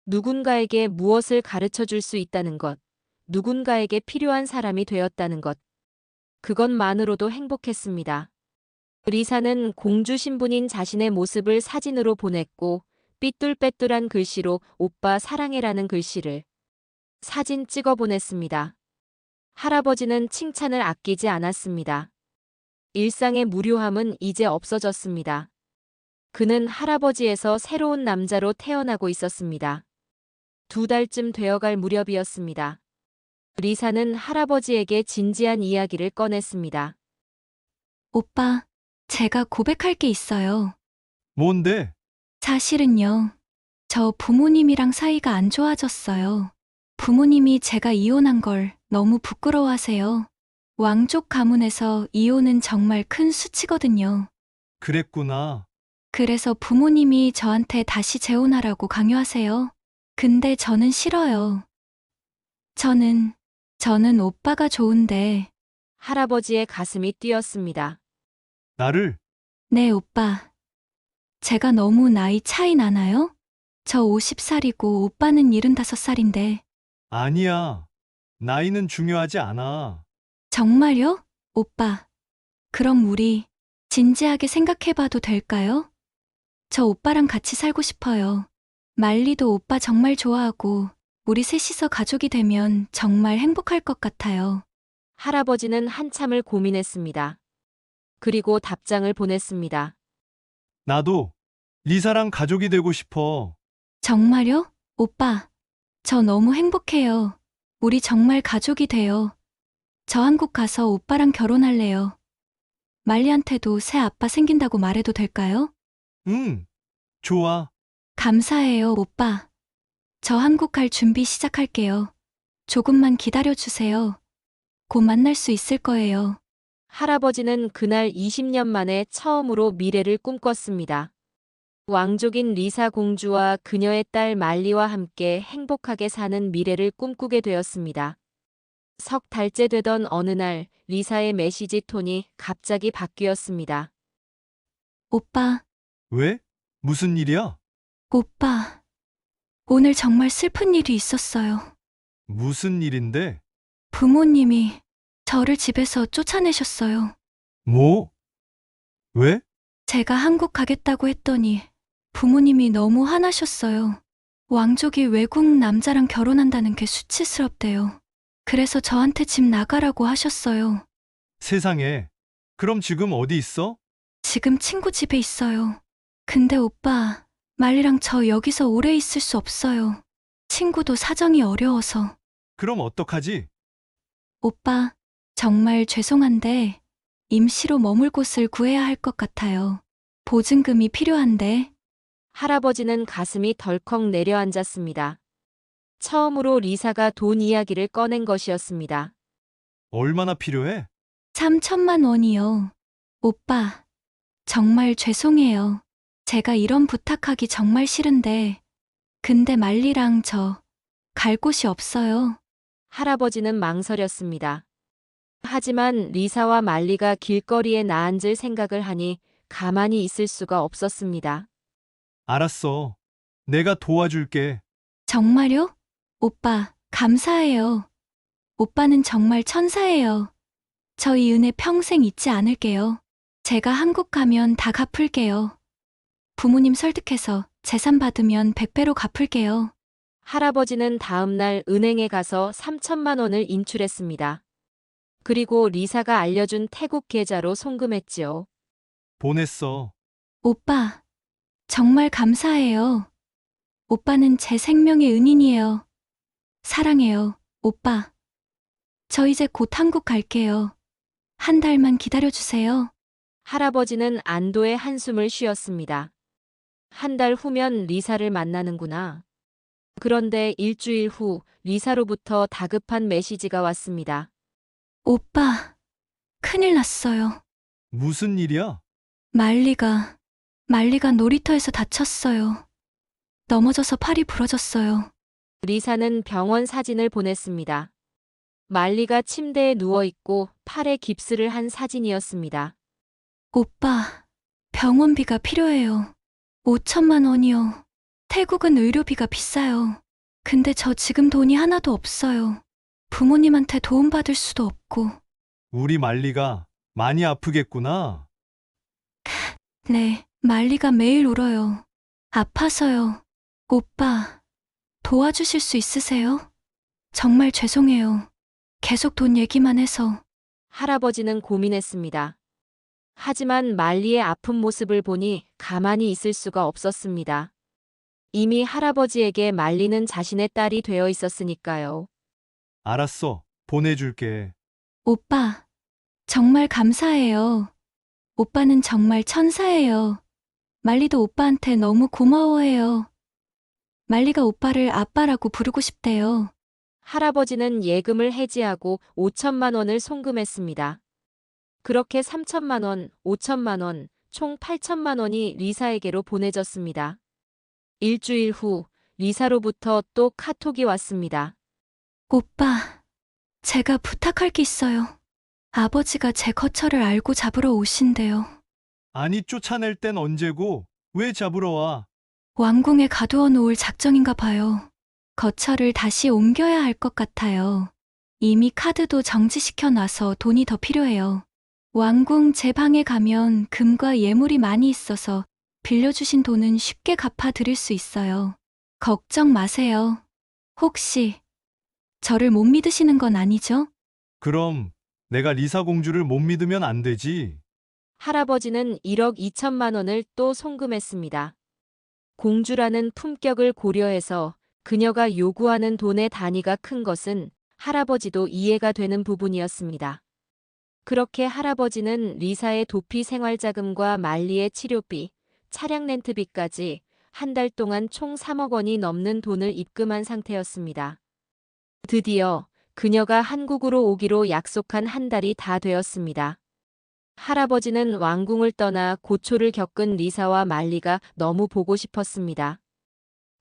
누군가에게 무엇을 가르쳐 줄 수 있다는 것, 누군가에게 필요한 사람이 되었다는 것, 그것만으로도 행복했습니다. 리사는 공주 신분인 자신의 모습을 사진으로 보냈고, 삐뚤빼뚤한 글씨로 오빠 사랑해라는 글씨를 사진 찍어 보냈습니다. 할아버지는 칭찬을 아끼지 않았습니다. 일상의 무료함은 이제 없어졌습니다. 그는 할아버지에서 새로운 남자로 태어나고 있었습니다. 2달쯤 되어갈 무렵이었습니다. 리사는 할아버지에게 진지한 이야기를 꺼냈습니다. 오빠, 제가 고백할 게 있어요. 뭔데? 사실은요, 저 부모님이랑 사이가 안 좋아졌어요. 부모님이 제가 이혼한 걸 너무 부끄러워하세요. 왕족 가문에서 이혼은 정말 큰 수치거든요. 그랬구나. 그래서 부모님이 저한테 다시 재혼하라고 강요하세요. 근데 저는 싫어요. 저는 오빠가 좋은데. 할아버지의 가슴이 뛰었습니다. 나를 네, 오빠. 제가 너무 나이 차이 나나요? 저 50살이고 오빠는 75살인데. 아니야. 나이는 중요하지 않아. 정말요? 오빠. 그럼 우리 진지하게 생각해봐도 될까요? 저 오빠랑 같이 살고 싶어요. 말리도 오빠 정말 좋아하고 우리 셋이서 가족이 되면 정말 행복할 것 같아요. 할아버지는 한참을 고민했습니다. 그리고 답장을 보냈습니다. 나도 리사랑 가족이 되고 싶어. 정말요? 오빠. 저 너무 행복해요. 우리 정말 가족이 돼요. 저 한국 가서 오빠랑 결혼할래요. 말리한테도 새 아빠 생긴다고 말해도 될까요? 응. 좋아. 감사해요, 오빠. 저 한국 갈 준비 시작할게요. 조금만 기다려주세요. 곧 만날 수 있을 거예요. 할아버지는 그날 20년 만에 처음으로 미래를 꿈꿨습니다. 왕족인 리사 공주와 그녀의 딸 말리와 함께 행복하게 사는 미래를 꿈꾸게 되었습니다. 석 달째 되던 어느 날 리사의 메시지 톤이 갑자기 바뀌었습니다. 오빠, 왜? 무슨 일이야? 오빠. 오늘 정말 슬픈 일이 있었어요. 무슨 일인데? 부모님이 저를 집에서 쫓아내셨어요. 뭐? 왜? 제가 한국 가겠다고 했더니 부모님이 너무 화나셨어요. 왕족이 외국 남자랑 결혼한다는 게 수치스럽대요. 그래서 저한테 집 나가라고 하셨어요. 세상에. 그럼 지금 어디 있어? 지금 친구 집에 있어요. 근데 오빠, 말리랑 저 여기서 오래 있을 수 없어요. 친구도 사정이 어려워서. 그럼 어떡하지? 오빠, 정말 죄송한데 임시로 머물 곳을 구해야 할 것 같아요. 보증금이 필요한데. 할아버지는 가슴이 덜컥 내려앉았습니다. 처음으로 리사가 돈 이야기를 꺼낸 것이었습니다. 얼마나 필요해? 3천만 원이요. 오빠, 정말 죄송해요. 제가 이런 부탁하기 정말 싫은데. 근데 말리랑 저 갈 곳이 없어요. 할아버지는 망설였습니다. 하지만 리사와 말리가 길거리에 나앉을 생각을 하니 가만히 있을 수가 없었습니다. 알았어. 내가 도와줄게. 정말요? 오빠, 감사해요. 오빠는 정말 천사예요. 저 이 은혜 평생 잊지 않을게요. 제가 한국 가면 다 갚을게요. 부모님 설득해서 재산 받으면 100배로 갚을게요. 할아버지는 다음 날 은행에 가서 3천만 원을 인출했습니다. 그리고 리사가 알려준 태국 계좌로 송금했지요. 보냈어. 오빠, 정말 감사해요. 오빠는 제 생명의 은인이에요. 사랑해요, 오빠. 저 이제 곧 한국 갈게요. 한 달만 기다려주세요. 할아버지는 안도의 한숨을 쉬었습니다. 한 달 후면 리사를 만나는구나. 그런데 일주일 후 리사로부터 다급한 메시지가 왔습니다. 오빠, 큰일 났어요. 무슨 일이야? 말리가 놀이터에서 다쳤어요. 넘어져서 팔이 부러졌어요. 리사는 병원 사진을 보냈습니다. 말리가 침대에 누워 있고 팔에 깁스를 한 사진이었습니다. 오빠, 병원비가 필요해요. 5천만 원이요. 태국은 의료비가 비싸요. 근데 저 지금 돈이 하나도 없어요. 부모님한테 도움받을 수도 없고. 우리 말리가 많이 아프겠구나. 네, 말리가 매일 울어요. 아파서요. 오빠, 도와주실 수 있으세요? 정말 죄송해요. 계속 돈 얘기만 해서. 할아버지는 고민했습니다. 하지만 말리의 아픈 모습을 보니 가만히 있을 수가 없었습니다. 이미 할아버지에게 말리는 자신의 딸이 되어 있었으니까요. 알았어. 보내줄게. 오빠, 정말 감사해요. 오빠는 정말 천사예요. 말리도 오빠한테 너무 고마워해요. 말리가 오빠를 아빠라고 부르고 싶대요. 할아버지는 예금을 해지하고 5천만 원을 송금했습니다. 그렇게 3천만 원, 5천만 원, 총 8천만 원이 리사에게로 보내졌습니다. 일주일 후 리사로부터 또 카톡이 왔습니다. 오빠, 제가 부탁할 게 있어요. 아버지가 제 거처를 알고 잡으러 오신대요. 아니, 쫓아낼 땐 언제고? 왜 잡으러 와? 왕궁에 가두어 놓을 작정인가 봐요. 거처를 다시 옮겨야 할 것 같아요. 이미 카드도 정지시켜 놔서 돈이 더 필요해요. 왕궁 제 방에 가면 금과 예물이 많이 있어서 빌려주신 돈은 쉽게 갚아드릴 수 있어요. 걱정 마세요. 혹시 저를 못 믿으시는 건 아니죠? 그럼 내가 리사 공주를 못 믿으면 안 되지. 할아버지는 1억 2천만 원을 또 송금했습니다. 공주라는 품격을 고려해서 그녀가 요구하는 돈의 단위가 큰 것은 할아버지도 이해가 되는 부분이었습니다. 그렇게 할아버지는 리사의 도피 생활자금과 말리의 치료비, 차량 렌트비까지 한 달 동안 총 3억 원이 넘는 돈을 입금한 상태였습니다. 드디어 그녀가 한국으로 오기로 약속한 한 달이 다 되었습니다. 할아버지는 왕궁을 떠나 고초를 겪은 리사와 말리가 너무 보고 싶었습니다.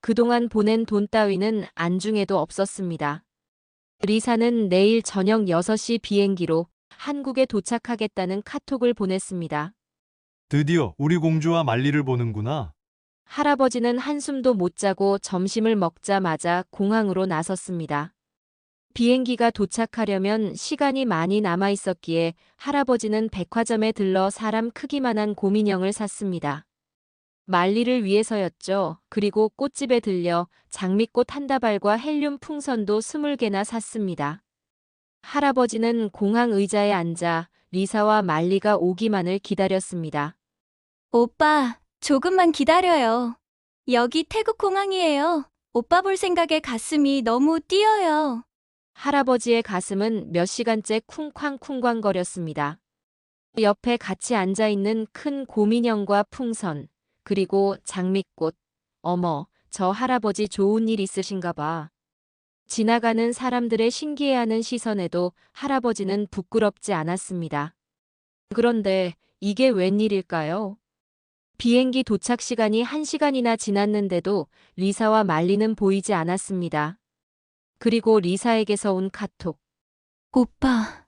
그동안 보낸 돈 따위는 안중에도 없었습니다. 리사는 내일 저녁 6시 비행기로 한국에 도착하겠다는 카톡을 보냈습니다. 드디어 우리 공주와 말리를 보는구나. 할아버지는 한숨도 못 자고 점심을 먹자마자 공항으로 나섰습니다. 비행기가 도착하려면 시간이 많이 남아 있었기에 할아버지는 백화점에 들러 사람 크기만한 곰인형을 샀습니다. 말리를 위해서였죠. 그리고 꽃집에 들려 장미꽃 한 다발과 헬륨 풍선도 20개나 샀습니다. 할아버지는 공항 의자에 앉아 리사와 말리가 오기만을 기다렸습니다. 오빠, 조금만 기다려요. 여기 태국 공항이에요. 오빠 볼 생각에 가슴이 너무 뛰어요. 할아버지의 가슴은 몇 시간째 쿵쾅쿵쾅거렸습니다. 옆에 같이 앉아있는 큰 곰인형과 풍선, 그리고 장미꽃. 어머, 저 할아버지 좋은 일 있으신가 봐. 지나가는 사람들의 신기해하는 시선에도 할아버지는 부끄럽지 않았습니다. 그런데 이게 웬일일까요? 비행기 도착 시간이 1시간이나 지났는데도 리사와 말리는 보이지 않았습니다. 그리고 리사에게서 온 카톡. 오빠,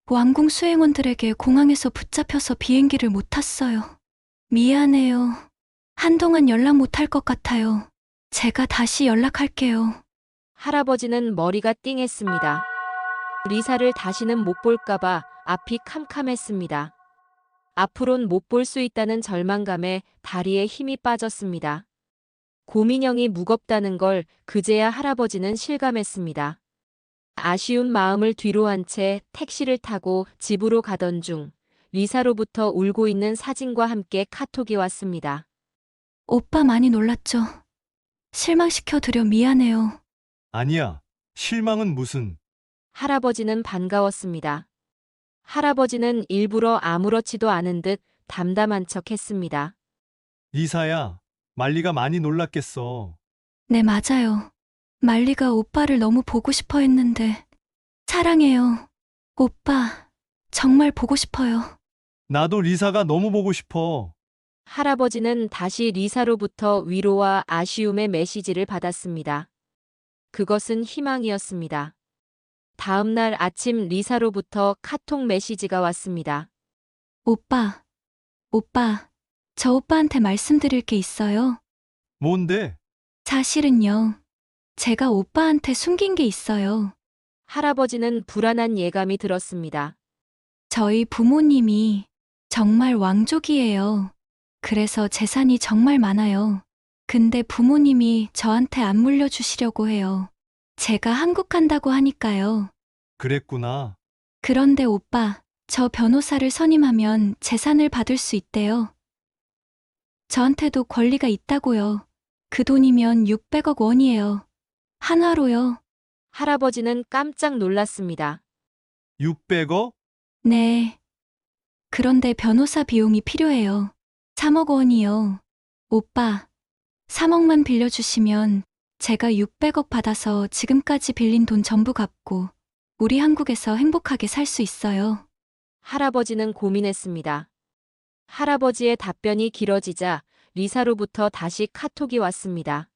왕궁 수행원들에게 공항에서 붙잡혀서 비행기를 못 탔어요. 미안해요. 한동안 연락 못 할 것 같아요. 제가 다시 연락할게요. 할아버지는 머리가 띵했습니다. 리사를 다시는 못 볼까봐 앞이 캄캄했습니다. 앞으론 못 볼 수 있다는 절망감에 다리에 힘이 빠졌습니다. 곰인형이 무겁다는 걸 그제야 할아버지는 실감했습니다. 아쉬운 마음을 뒤로한 채 택시를 타고 집으로 가던 중 리사로부터 울고 있는 사진과 함께 카톡이 왔습니다. 오빠 많이 놀랐죠? 실망시켜드려 미안해요. 아니야. 실망은 무슨. 할아버지는 반가웠습니다. 할아버지는 일부러 아무렇지도 않은 듯 담담한 척 했습니다. 리사야, 말리가 많이 놀랐겠어. 네, 맞아요. 말리가 오빠를 너무 보고 싶어 했는데. 사랑해요. 오빠, 정말 보고 싶어요. 나도 리사가 너무 보고 싶어. 할아버지는 다시 리사로부터 위로와 아쉬움의 메시지를 받았습니다. 그것은 희망이었습니다. 다음 날 아침 리사로부터 카톡 메시지가 왔습니다. 오빠, 저 오빠한테 말씀드릴 게 있어요. 뭔데? 사실은요, 제가 오빠한테 숨긴 게 있어요. 할아버지는 불안한 예감이 들었습니다. 저희 부모님이 정말 왕족이에요. 그래서 재산이 정말 많아요. 근데 부모님이 저한테 안 물려주시려고 해요. 제가 한국 간다고 하니까요. 그랬구나. 그런데 오빠, 저 변호사를 선임하면 재산을 받을 수 있대요. 저한테도 권리가 있다고요. 그 돈이면 600억 원이에요. 한화로요. 할아버지는 깜짝 놀랐습니다. 600억? 네. 그런데 변호사 비용이 필요해요. 3억 원이요. 오빠, 3억만 빌려주시면 제가 600억 받아서 지금까지 빌린 돈 전부 갚고 우리 한국에서 행복하게 살 수 있어요. 할아버지는 고민했습니다. 할아버지의 답변이 길어지자 리사로부터 다시 카톡이 왔습니다.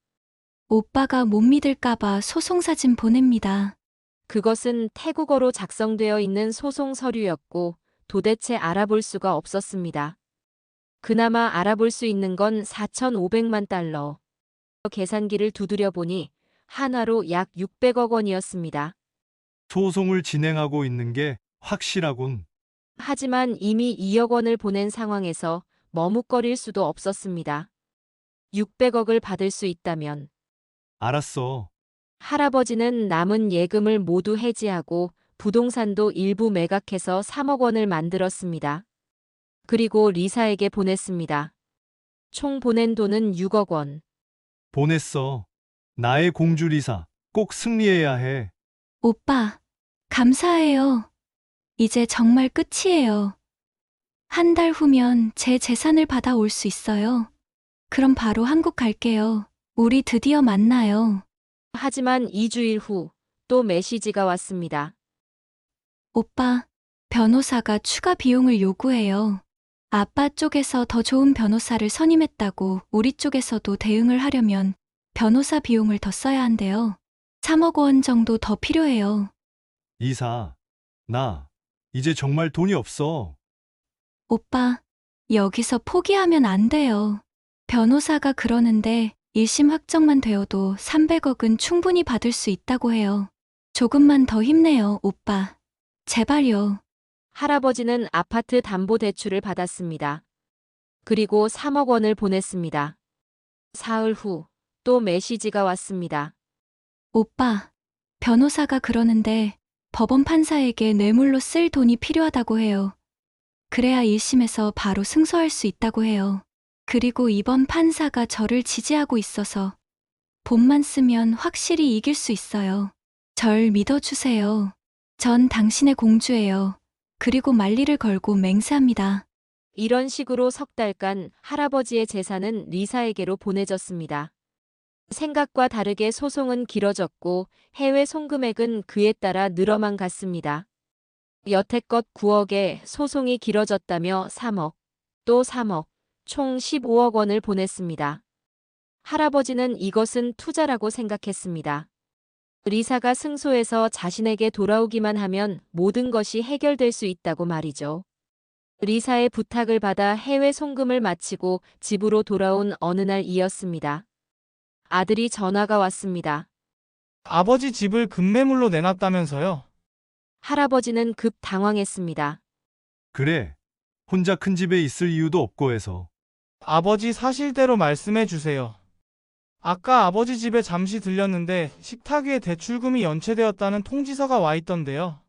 오빠가 못 믿을까봐 소송 사진 보냅니다. 그것은 태국어로 작성되어 있는 소송 서류였고 도대체 알아볼 수가 없었습니다. 그나마 알아볼 수 있는 건 4,500만 달러. 계산기를 두드려 보니 한화로 약 600억 원이었습니다. 소송을 진행하고 있는 게 확실하군. 하지만 이미 2억 원을 보낸 상황에서 머뭇거릴 수도 없었습니다. 600억을 받을 수 있다면 알았어. 할아버지는 남은 예금을 모두 해지하고 부동산도 일부 매각해서 3억 원을 만들었습니다. 그리고 리사에게 보냈습니다. 총 보낸 돈은 6억 원. 보냈어. 나의 공주 리사. 꼭 승리해야 해. 오빠, 감사해요. 이제 정말 끝이에요. 한 달 후면 제 재산을 받아올 수 있어요. 그럼 바로 한국 갈게요. 우리 드디어 만나요. 하지만 2주일 후 또 메시지가 왔습니다. 오빠, 변호사가 추가 비용을 요구해요. 아빠 쪽에서 더 좋은 변호사를 선임했다고 우리 쪽에서도 대응을 하려면 변호사 비용을 더 써야 한대요. 3억 원 정도 더 필요해요. 이사. 나. 이제 정말 돈이 없어. 오빠, 여기서 포기하면 안 돼요. 변호사가 그러는데 1심 확정만 되어도 300억은 충분히 받을 수 있다고 해요. 조금만 더 힘내요, 오빠. 제발요. 할아버지는 아파트 담보대출을 받았습니다. 그리고 3억 원을 보냈습니다. 사흘 후 또 메시지가 왔습니다. 오빠, 변호사가 그러는데 법원 판사에게 뇌물로 쓸 돈이 필요하다고 해요. 그래야 1심에서 바로 승소할 수 있다고 해요. 그리고 이번 판사가 저를 지지하고 있어서 돈만 쓰면 확실히 이길 수 있어요. 절 믿어주세요. 전 당신의 공주예요. 그리고 만리를 걸고 맹세합니다. 이런 식으로 석 달간 할아버지의 재산은 리사에게로 보내졌습니다. 생각과 다르게 소송은 길어졌고 해외 송금액은 그에 따라 늘어만 갔습니다. 여태껏 9억에 소송이 길어졌다며 3억, 또 3억, 총 15억 원을 보냈습니다. 할아버지는 이것은 투자라고 생각했습니다. 리사가 승소해서 자신에게 돌아오기만 하면 모든 것이 해결될 수 있다고 말이죠. 리사의 부탁을 받아 해외 송금을 마치고 집으로 돌아온 어느 날이었습니다. 아들이 전화가 왔습니다. 아버지 집을 급매물로 내놨다면서요? 할아버지는 급 당황했습니다. 그래. 혼자 큰 집에 있을 이유도 없고 해서. 아버지 사실대로 말씀해 주세요. 아까 아버지 집에 잠시 들렸는데 식탁 위에 대출금이 연체되었다는 통지서가 와 있던데요.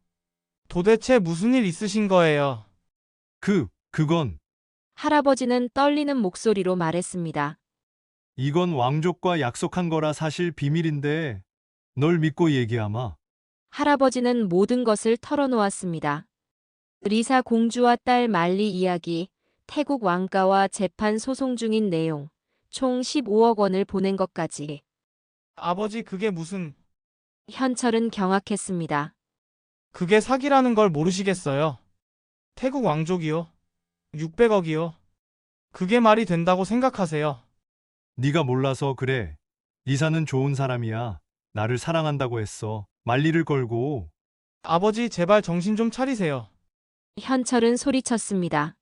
도대체 무슨 일 있으신 거예요? 그건, 할아버지는 떨리는 목소리로 말했습니다. 이건 왕족과 약속한 거라 사실 비밀인데, 널 믿고 얘기하마. 할아버지는 모든 것을 털어놓았습니다. 리사 공주와 딸 말리 이야기, 태국 왕가와 재판 소송 중인 내용, 총 15억 원을 보낸 것까지. 아버지, 그게 무슨, 현철은 경악했습니다. 그게 사기라는 걸 모르시겠어요? 태국 왕족이요? 600억이요? 그게 말이 된다고 생각하세요? 네가 몰라서 그래. 리사는 좋은 사람이야. 나를 사랑한다고 했어. 말리를 걸고. 아버지, 제발 정신 좀 차리세요. 현철은 소리쳤습니다.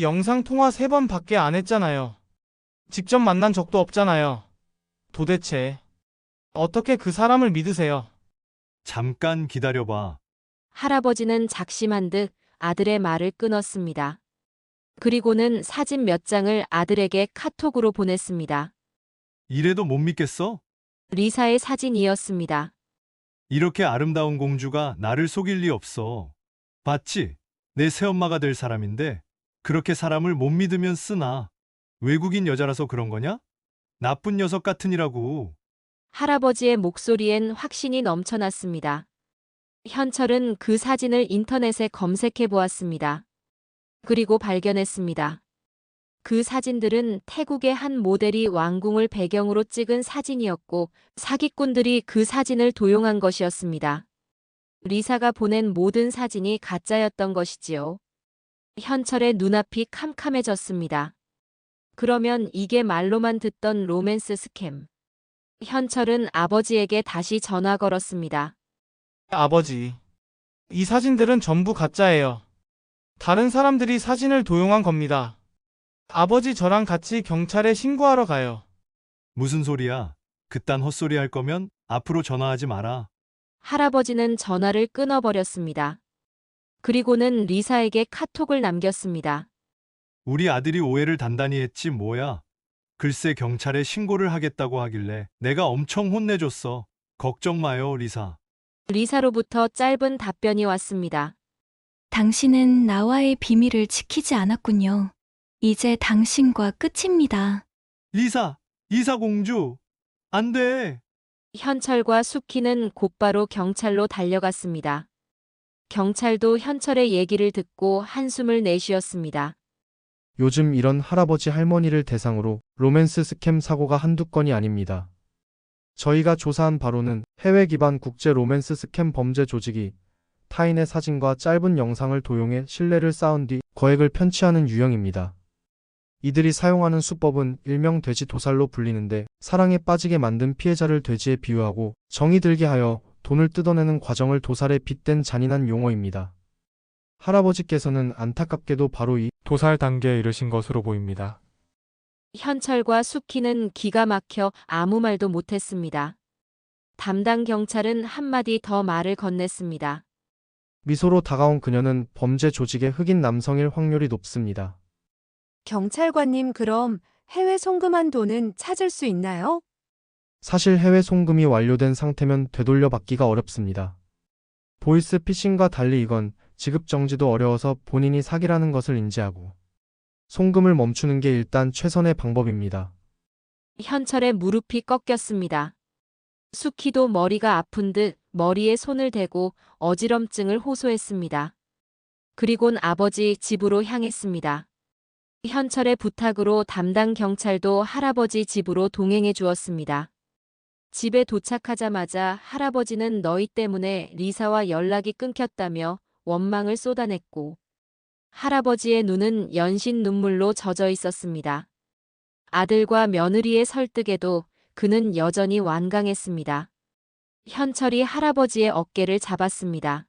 영상 통화 3번 밖에 안 했잖아요. 직접 만난 적도 없잖아요. 도대체 어떻게 그 사람을 믿으세요? 잠깐 기다려봐. 할아버지는 작심한 듯 아들의 말을 끊었습니다. 그리고는 사진 몇 장을 아들에게 카톡으로 보냈습니다. 이래도 못 믿겠어? 리사의 사진이었습니다. 이렇게 아름다운 공주가 나를 속일 리 없어. 봤지? 내 새엄마가 될 사람인데 그렇게 사람을 못 믿으면 쓰나. 외국인 여자라서 그런 거냐? 나쁜 녀석 같으니라고. 할아버지의 목소리엔 확신이 넘쳐났습니다. 현철은 그 사진을 인터넷에 검색해 보았습니다. 그리고 발견했습니다. 그 사진들은 태국의 한 모델이 왕궁을 배경으로 찍은 사진이었고 사기꾼들이 그 사진을 도용한 것이었습니다. 리사가 보낸 모든 사진이 가짜였던 것이지요. 현철의 눈앞이 캄캄해졌습니다. 그러면 이게 말로만 듣던 로맨스 스캠. 현철은 아버지에게 다시 전화 걸었습니다. 아버지, 이 사진들은 전부 가짜예요. 다른 사람들이 사진을 도용한 겁니다. 아버지, 저랑 같이 경찰에 신고하러 가요. 무슨 소리야? 그딴 헛소리 할 거면 앞으로 전화하지 마라. 할아버지는 전화를 끊어버렸습니다. 그리고는 리사에게 카톡을 남겼습니다. 우리 아들이 오해를 단단히 했지 뭐야. 글쎄 경찰에 신고를 하겠다고 하길래 내가 엄청 혼내줬어. 걱정 마요, 리사. 리사로부터 짧은 답변이 왔습니다. 당신은 나와의 비밀을 지키지 않았군요. 이제 당신과 끝입니다. 리사, 이사 공주. 안 돼. 현철과 수키는 곧바로 경찰로 달려갔습니다. 경찰도 현철의 얘기를 듣고 한숨을 내쉬었습니다. 요즘 이런 할아버지 할머니를 대상으로 로맨스 스캠 사고가 한두 건이 아닙니다. 저희가 조사한 바로는 해외 기반 국제 로맨스 스캠 범죄 조직이 타인의 사진과 짧은 영상을 도용해 신뢰를 쌓은 뒤 거액을 편취하는 유형입니다. 이들이 사용하는 수법은 일명 돼지 도살로 불리는데 사랑에 빠지게 만든 피해자를 돼지에 비유하고 정이 들게 하여 돈을 뜯어내는 과정을 도살에 빗댄 잔인한 용어입니다. 할아버지께서는 안타깝게도 바로 이 도살 단계에 이르신 것으로 보입니다. 현철과 수키는 기가 막혀 아무 말도 못했습니다. 담당 경찰은 한마디 더 말을 건넸습니다. 미소로 다가온 그녀는 범죄 조직의 흑인 남성일 확률이 높습니다. 경찰관님, 그럼 해외 송금한 돈은 찾을 수 있나요? 사실 해외 송금이 완료된 상태면 되돌려 받기가 어렵습니다. 보이스 피싱과 달리 이건 지급 정지도 어려워서 본인이 사기라는 것을 인지하고 송금을 멈추는 게 일단 최선의 방법입니다. 현철의 무릎이 꺾였습니다. 수키도 머리가 아픈 듯 머리에 손을 대고 어지럼증을 호소했습니다. 그리곤 아버지 집으로 향했습니다. 현철의 부탁으로 담당 경찰도 할아버지 집으로 동행해 주었습니다. 집에 도착하자마자 할아버지는 너희 때문에 리사와 연락이 끊겼다며 원망을 쏟아냈고 할아버지의 눈은 연신 눈물로 젖어 있었습니다. 아들과 며느리의 설득에도 그는 여전히 완강했습니다. 현철이 할아버지의 어깨를 잡았습니다.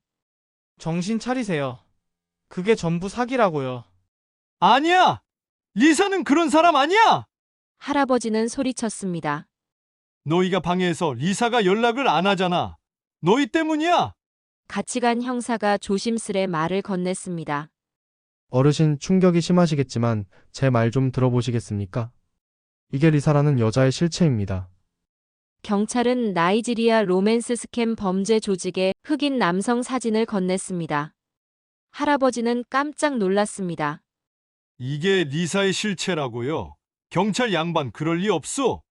정신 차리세요. 그게 전부 사기라고요. 아니야! 리사는 그런 사람 아니야! 할아버지는 소리쳤습니다. 너희가 방해해서 리사가 연락을 안 하잖아. 너희 때문이야! 같이 간 형사가 조심스레 말을 건넸습니다. 어르신, 충격이 심하시겠지만 제 말 좀 들어보시겠습니까? 이게 리사라는 여자의 실체입니다. 경찰은 나이지리아 로맨스 스캠 범죄 조직의 흑인 남성 사진을 건넸습니다. 할아버지는 깜짝 놀랐습니다. 이게 리사의 실체라고요. 경찰 양반 그럴 리 없어.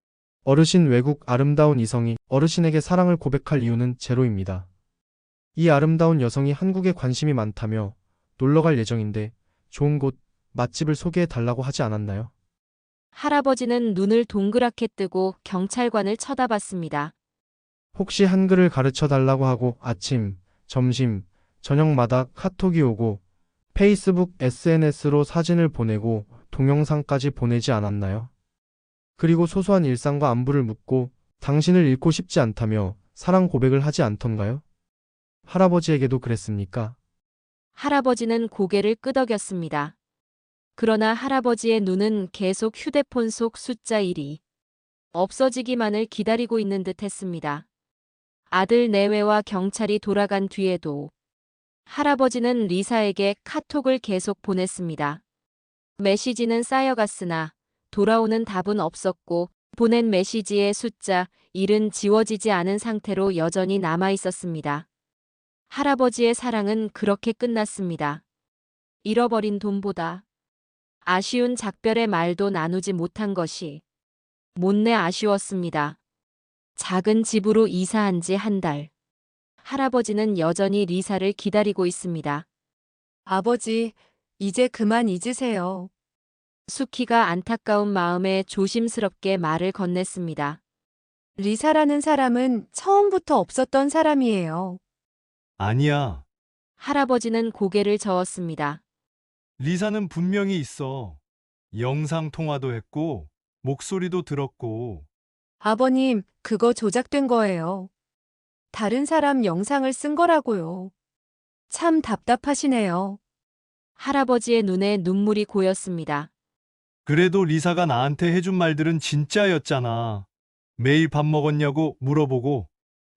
어르신, 외국 아름다운 이성이 어르신에게 사랑을 고백할 이유는 제로입니다. 이 아름다운 여성이 한국에 관심이 많다며 놀러갈 예정인데 좋은 곳, 맛집을 소개해 달라고 하지 않았나요? 할아버지는 눈을 동그랗게 뜨고 경찰관을 쳐다봤습니다. 혹시 한글을 가르쳐 달라고 하고 아침, 점심, 저녁마다 카톡이 오고 페이스북 SNS로 사진을 보내고 동영상까지 보내지 않았나요? 그리고 소소한 일상과 안부를 묻고 당신을 잃고 싶지 않다며 사랑 고백을 하지 않던가요? 할아버지에게도 그랬습니까? 할아버지는 고개를 끄덕였습니다. 그러나 할아버지의 눈은 계속 휴대폰 속 숫자 1이 없어지기만을 기다리고 있는 듯 했습니다. 아들 내외와 경찰이 돌아간 뒤에도 할아버지는 리사에게 카톡을 계속 보냈습니다. 메시지는 쌓여갔으나 돌아오는 답은 없었고 보낸 메시지의 숫자 1은 지워지지 않은 상태로 여전히 남아 있었습니다. 할아버지의 사랑은 그렇게 끝났습니다. 잃어버린 돈보다 아쉬운 작별의 말도 나누지 못한 것이 못내 아쉬웠습니다. 작은 집으로 이사한 지 한 달. 할아버지는 여전히 리사를 기다리고 있습니다. 아버지, 이제 그만 잊으세요. 수키가 안타까운 마음에 조심스럽게 말을 건넸습니다. 리사라는 사람은 처음부터 없었던 사람이에요. 아니야. 할아버지는 고개를 저었습니다. 리사는 분명히 있어. 영상 통화도 했고, 목소리도 들었고. 아버님, 그거 조작된 거예요. 다른 사람 영상을 쓴 거라고요. 참 답답하시네요. 할아버지의 눈에 눈물이 고였습니다. 그래도 리사가 나한테 해준 말들은 진짜였잖아. 매일 밥 먹었냐고 물어보고,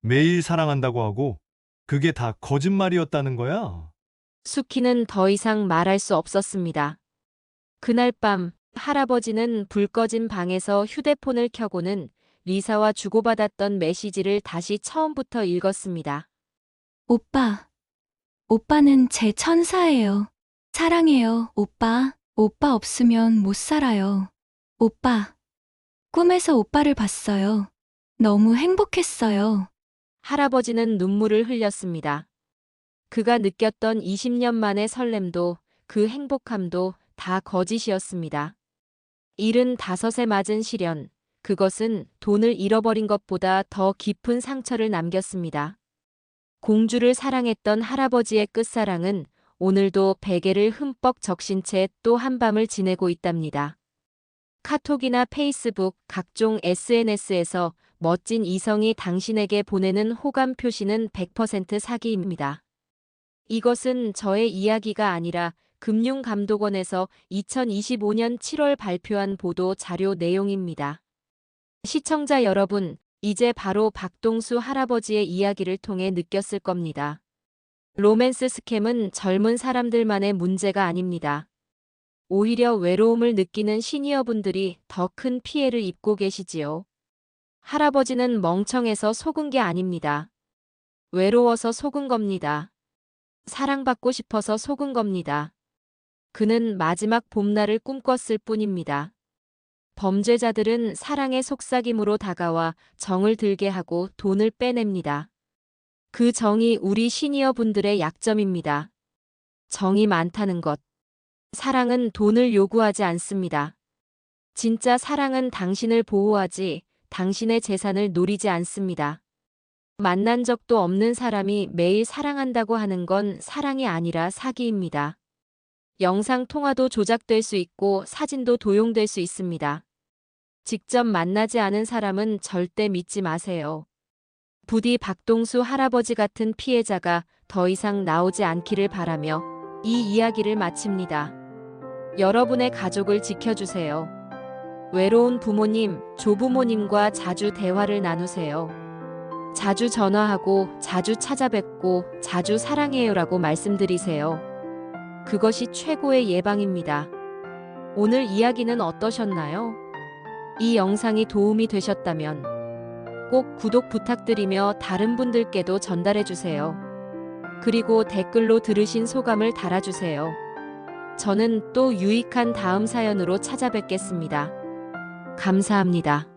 매일 사랑한다고 하고, 그게 다 거짓말이었다는 거야. 수키는 더 이상 말할 수 없었습니다. 그날 밤 할아버지는 불 꺼진 방에서 휴대폰을 켜고는 리사와 주고받았던 메시지를 다시 처음부터 읽었습니다. 오빠. 오빠는 제 천사예요. 사랑해요, 오빠. 오빠 없으면 못 살아요. 오빠. 꿈에서 오빠를 봤어요. 너무 행복했어요. 할아버지는 눈물을 흘렸습니다. 그가 느꼈던 20년 만의 설렘도 그 행복함도 다 거짓이었습니다. 75에 맞은 시련, 그것은 돈을 잃어버린 것보다 더 깊은 상처를 남겼습니다. 공주를 사랑했던 할아버지의 끝사랑은 오늘도 베개를 흠뻑 적신 채 또 한밤을 지내고 있답니다. 카톡이나 페이스북, 각종 SNS에서 멋진 이성이 당신에게 보내는 호감 표시는 100% 사기입니다. 이것은 저의 이야기가 아니라 금융감독원에서 2025년 7월 발표한 보도 자료 내용입니다. 시청자 여러분, 이제 바로 박동수 할아버지의 이야기를 통해 느꼈을 겁니다. 로맨스 스캠은 젊은 사람들만의 문제가 아닙니다. 오히려 외로움을 느끼는 시니어분들이 더 큰 피해를 입고 계시지요. 할아버지는 멍청해서 속은 게 아닙니다. 외로워서 속은 겁니다. 사랑받고 싶어서 속은 겁니다. 그는 마지막 봄날을 꿈꿨을 뿐입니다. 범죄자들은 사랑의 속삭임으로 다가와 정을 들게 하고 돈을 빼냅니다. 그 정이 우리 시니어 분들의 약점입니다. 정이 많다는 것. 사랑은 돈을 요구하지 않습니다. 진짜 사랑은 당신을 보호하지 당신의 재산을 노리지 않습니다. 만난 적도 없는 사람이 매일 사랑한다고 하는 건 사랑이 아니라 사기입니다. 영상 통화도 조작될 수 있고 사진도 도용될 수 있습니다. 직접 만나지 않은 사람은 절대 믿지 마세요. 부디 박동수 할아버지 같은 피해자가 더 이상 나오지 않기를 바라며 이 이야기를 마칩니다. 여러분의 가족을 지켜주세요. 외로운 부모님, 조부모님과 자주 대화를 나누세요. 자주 전화하고 자주 찾아뵙고 자주 사랑해요라고 말씀드리세요. 그것이 최고의 예방입니다. 오늘 이야기는 어떠셨나요? 이 영상이 도움이 되셨다면 꼭 구독 부탁드리며 다른 분들께도 전달해주세요. 그리고 댓글로 들으신 소감을 달아주세요. 저는 또 유익한 다음 사연으로 찾아뵙겠습니다. 감사합니다.